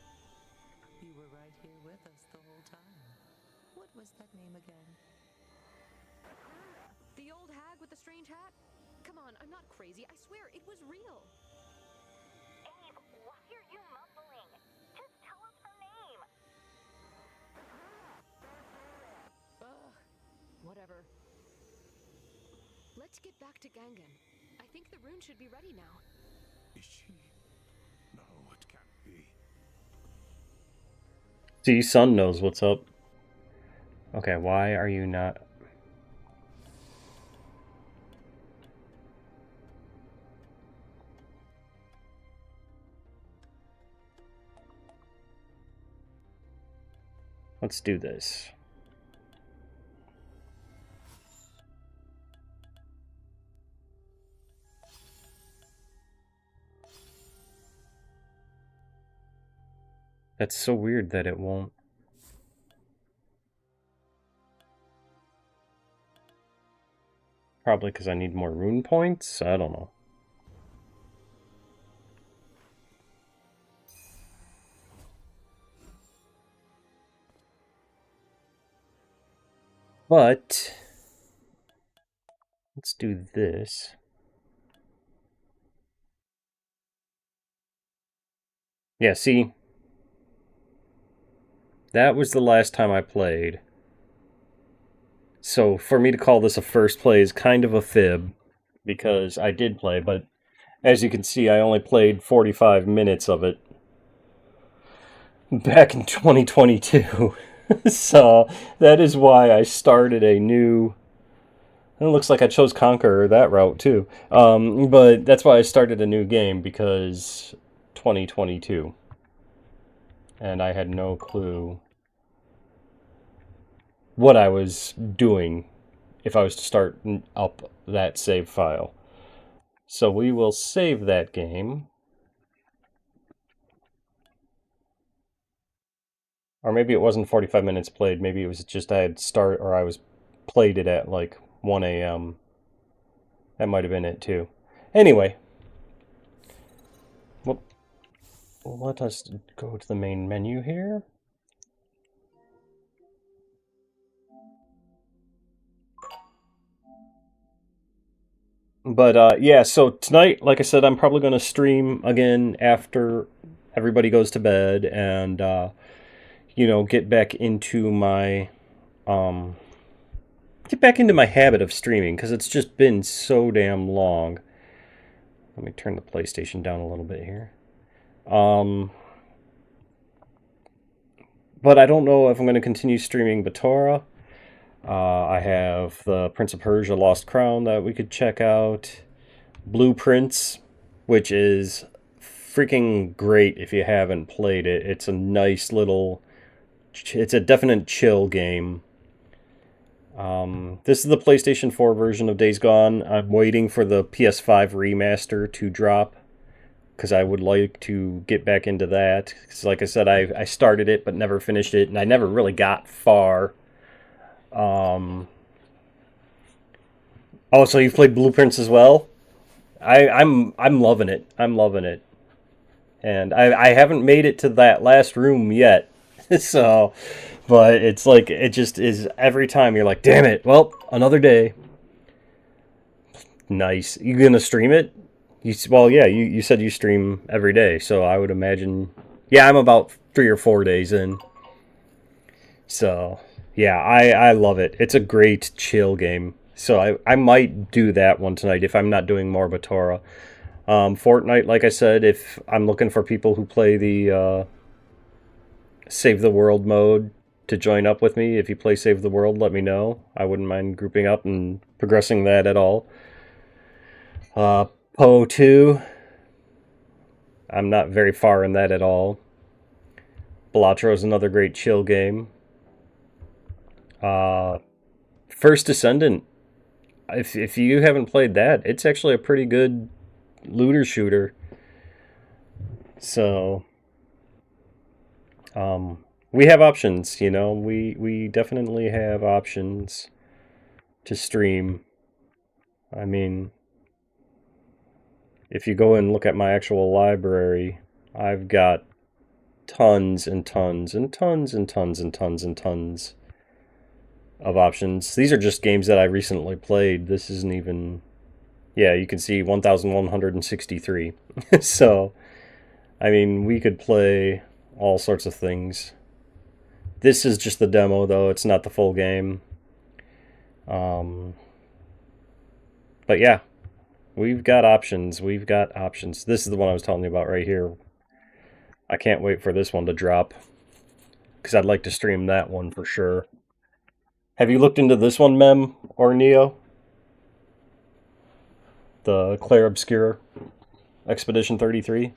You were right here with us the whole time. What was that name again? The old hag with the strange hat? Come on, I'm not crazy. I swear, it was real. Eve, why are you mumbling? Just tell us her name. Ugh. Whatever. Let's get back to Gangan. I think the rune should be ready now. Is she? No, it can't be. See, Sun knows what's up. Okay, why are you not... Let's do this. That's so weird that it won't. Probably because I need more rune points? I don't know. But let's do this. Yeah, see? That was the last time I played. So for me to call this a first play is kind of a fib, because I did play, but as you can see, I only played 45 minutes of it back in 2022. So that is why I started a new... It looks like I chose Conqueror that route too. But that's why I started a new game, because 2022. And I had no clue what I was doing if I was to start up that save file. So we will save that game. Or maybe it wasn't 45 minutes played. Maybe it was just I had I was played it at like 1 a.m. That might have been it too. Anyway, well, let us go to the main menu here. But yeah, so tonight, like I said, I'm probably going to stream again after everybody goes to bed, and get back into my habit of streaming, because it's just been so damn long. Let me turn the PlayStation down a little bit here. But I don't know if I'm going to continue streaming Batora. I have the Prince of Persia Lost Crown that we could check out. Blueprints, which is freaking great if you haven't played it. It's a nice little... It's a definite chill game. This is the PlayStation 4 version of Days Gone. I'm waiting for the PS5 remaster to drop, because I would like to get back into that. Because like I said, I started it but never finished it, and I never really got far. Oh, so you've played Blueprints as well? I'm loving it. I'm loving it. And I haven't made it to that last room yet. So, but it's like, it just is every time you're like, damn it, well, another day. Nice. You gonna stream it? Well, yeah, you said you stream every day, so I would imagine... Yeah, I'm about 3 or 4 days in. So, yeah, I love it. It's a great chill game. So I might do that one tonight if I'm not doing more Batora. Fortnite, like I said, if I'm looking for people who play the Save the World mode to join up with me. If you play Save the World, let me know. I wouldn't mind grouping up and progressing that at all. Poe 2. I'm not very far in that at all. Batora is another great chill game. First Descendant. If you haven't played that, it's actually a pretty good looter shooter. So, we have options, we definitely have options to stream. I mean, if you go and look at my actual library, I've got tons and tons and tons and tons and tons and tons of options. These are just games that I recently played. This isn't even... Yeah, you can see 1,163. So, I mean, we could play all sorts of things. This is just the demo, though. It's not the full game. But yeah, we've got options. We've got options. This is the one I was telling you about right here. I can't wait for this one to drop, because I'd like to stream that one for sure. Have you looked into this one, Mem or Neo? The Claire Obscure Expedition 33?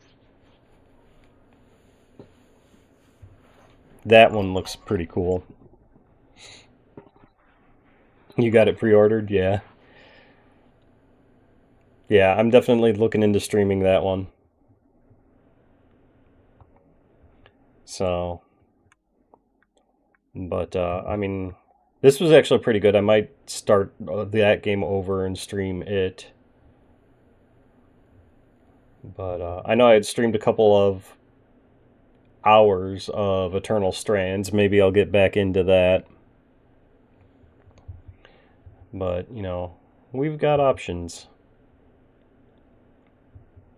That one looks pretty cool. You got it pre-ordered? Yeah. Yeah, I'm definitely looking into streaming that one. So, but I mean, this was actually pretty good. I might start that game over and stream it. But I know I had streamed a couple of hours of Eternal Strands. Maybe I'll get back into that. But, you know, we've got options.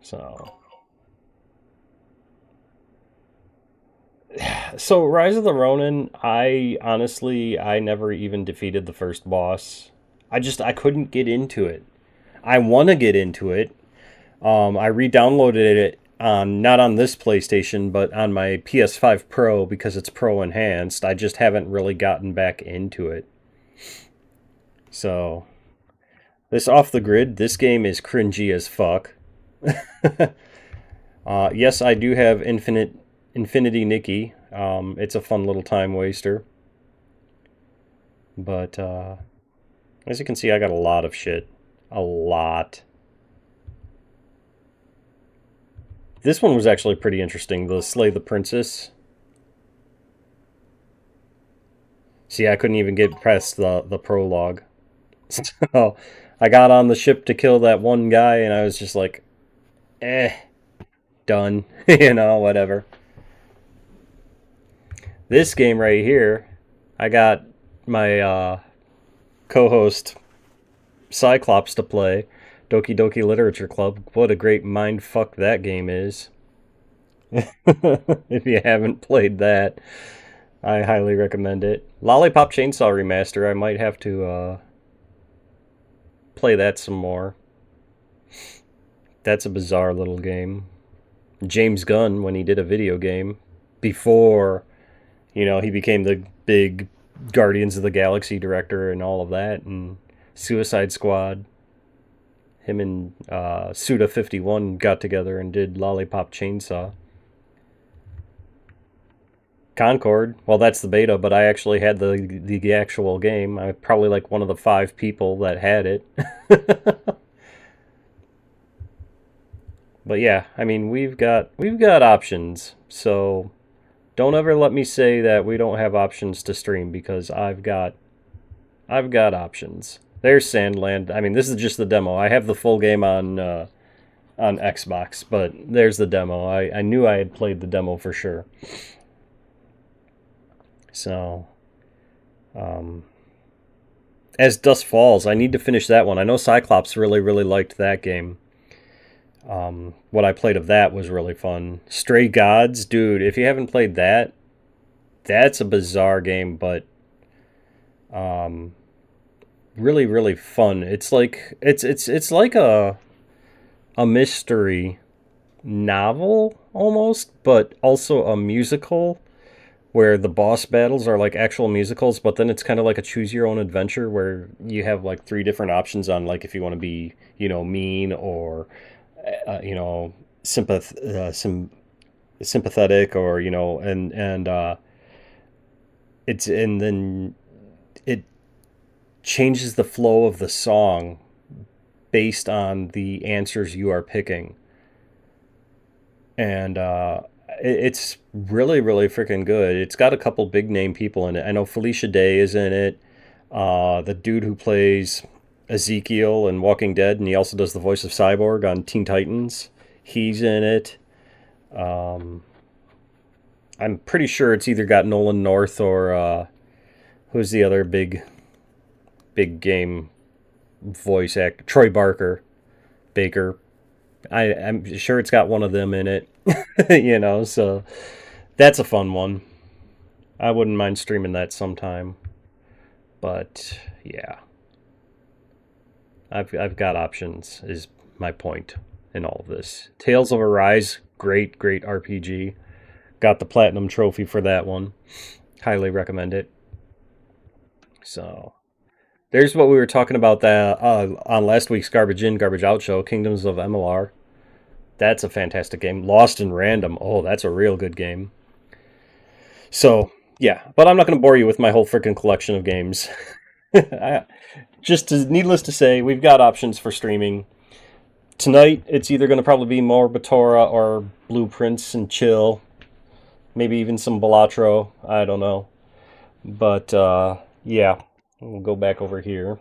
So. So, Rise of the Ronin, I never even defeated the first boss. I couldn't get into it. I want to get into it. I re-downloaded it on not on this PlayStation, but on my PS5 Pro because it's Pro enhanced. I just haven't really gotten back into it. So, this off the grid, this game is cringy as fuck. Yes, I do have Infinity Nikki. It's a fun little time waster. But as you can see, I got a lot of shit. A lot. This one was actually pretty interesting. The Slay the Princess. See, I couldn't even get past the prologue. So I got on the ship to kill that one guy, and I was just like, done. You know, whatever. This game right here, I got my co-host Cyclops to play. Doki Doki Literature Club. What a great mind fuck that game is. If you haven't played that, I highly recommend it. Lollipop Chainsaw Remaster, I might have to play that some more. That's a bizarre little game. James Gunn, when he did a video game, before, you know, he became the big Guardians of the Galaxy director and all of that, and Suicide Squad. Him and Suda51 got together and did Lollipop Chainsaw. Concord, well, that's the beta, but I actually had the actual game. I'm probably like one of the 5 people that had it. But yeah, I mean, we've got options. So don't ever let me say that we don't have options to stream, because I've got options. There's Sandland. I mean, this is just the demo. I have the full game on Xbox, but there's the demo. I knew I had played the demo for sure. So, As Dusk Falls, I need to finish that one. I know Cyclops really, really liked that game. What I played of that was really fun. Stray Gods, dude, if you haven't played that, that's a bizarre game, but really, really fun. It's like it's like a mystery novel almost, but also a musical where the boss battles are like actual musicals, but then it's kind of like a choose your own adventure where you have like 3 different options on like if you want to be, you know, mean or you know, sympathetic, or you know, and then it changes the flow of the song based on the answers you are picking, and it's really, really freaking good. It's got a couple big name people in it. I know Felicia Day is in it. The dude who plays Ezekiel in Walking Dead, and he also does the voice of Cyborg on Teen Titans. He's in it. I'm pretty sure it's either got Nolan North or who's the other big game voice actor? Troy Baker. I'm sure it's got one of them in it. You know, so that's a fun one. I wouldn't mind streaming that sometime. But yeah. I've got options, is my point in all of this. Tales of Arise, great RPG. Got the platinum trophy for that one. Highly recommend it. So there's what we were talking about that on last week's Garbage In, Garbage Out show, Kingdoms of MLR. That's a fantastic game. Lost in Random. Oh, that's a real good game. So Yeah, but I'm not going to bore you with my whole freaking collection of games. Needless to say, we've got options for streaming. Tonight, it's either going to probably be more Batora or Blueprints and chill. Maybe even some Balatro. I don't know. But, yeah. We'll go back over here.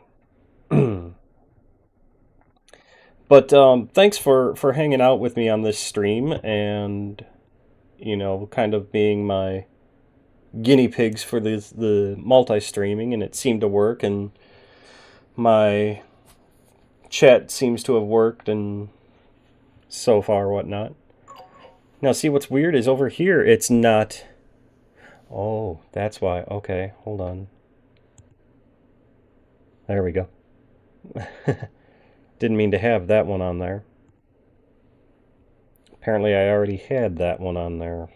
But thanks for hanging out with me on this stream and, kind of being my guinea pigs for the multi-streaming, and it seemed to work, and my chat seems to have worked, and so far whatnot. Now, see, what's weird is over here, it's not... Oh, that's why. Okay, hold on. There we go. Didn't mean to have that one on there. Apparently I already had that one on there.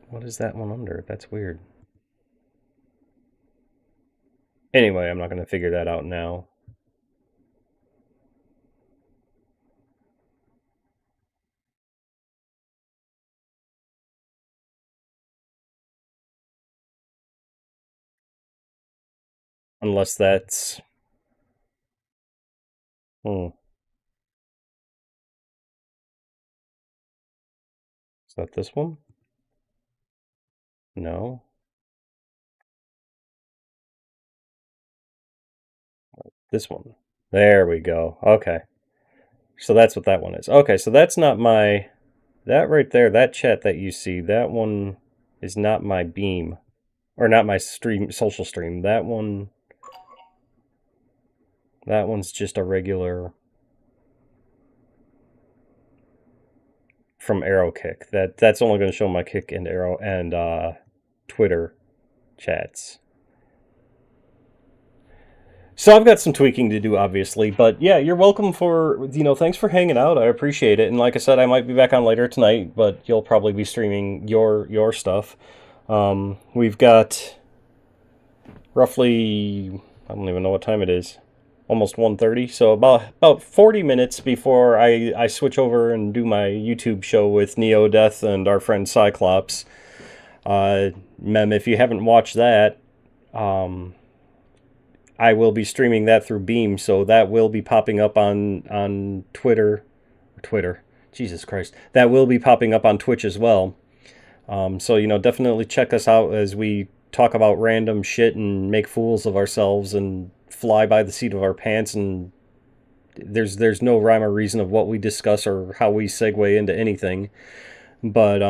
What is that one under? That's weird. Anyway, I'm not going to figure that out now. Unless that's... Is that this one? No. This one. There we go. Okay. So that's what that one is. Okay, so that's not my... That right there, that chat that you see, that one is not my beam. Or not my stream, social stream. That one's just a regular... From Arrow Kick. That's only going to show my Kick and Arrow and Twitter chats. So I've got some tweaking to do, obviously, but yeah, you're welcome for, thanks for hanging out. I appreciate it. And like I said, I might be back on later tonight, but you'll probably be streaming your stuff. We've got roughly, I don't even know what time it is, almost 1:30. So about 40 minutes before I switch over and do my YouTube show with Neo Death and our friend Cyclops. Mem, if you haven't watched that, I will be streaming that through Beam, so that will be popping up on Twitter. Jesus Christ. That will be popping up on Twitch as well. So, definitely check us out as we talk about random shit and make fools of ourselves and fly by the seat of our pants, and there's no rhyme or reason of what we discuss or how we segue into anything. But,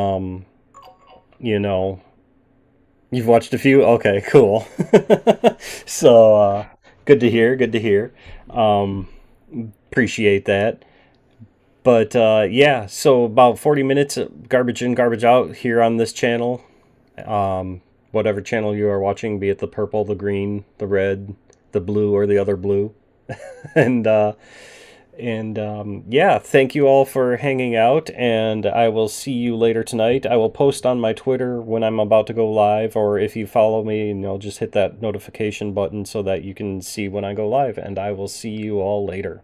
you've watched a few? Okay, cool. So, good to hear. Appreciate that. But, yeah, so about 40 minutes, garbage in, garbage out here on this channel. Whatever channel you are watching, be it the purple, the green, the red, the blue, or the other blue. Yeah, thank you all for hanging out, and I will see you later tonight. I will post on my Twitter when I'm about to go live, or if you follow me, just hit that notification button so that you can see when I go live, and I will see you all later.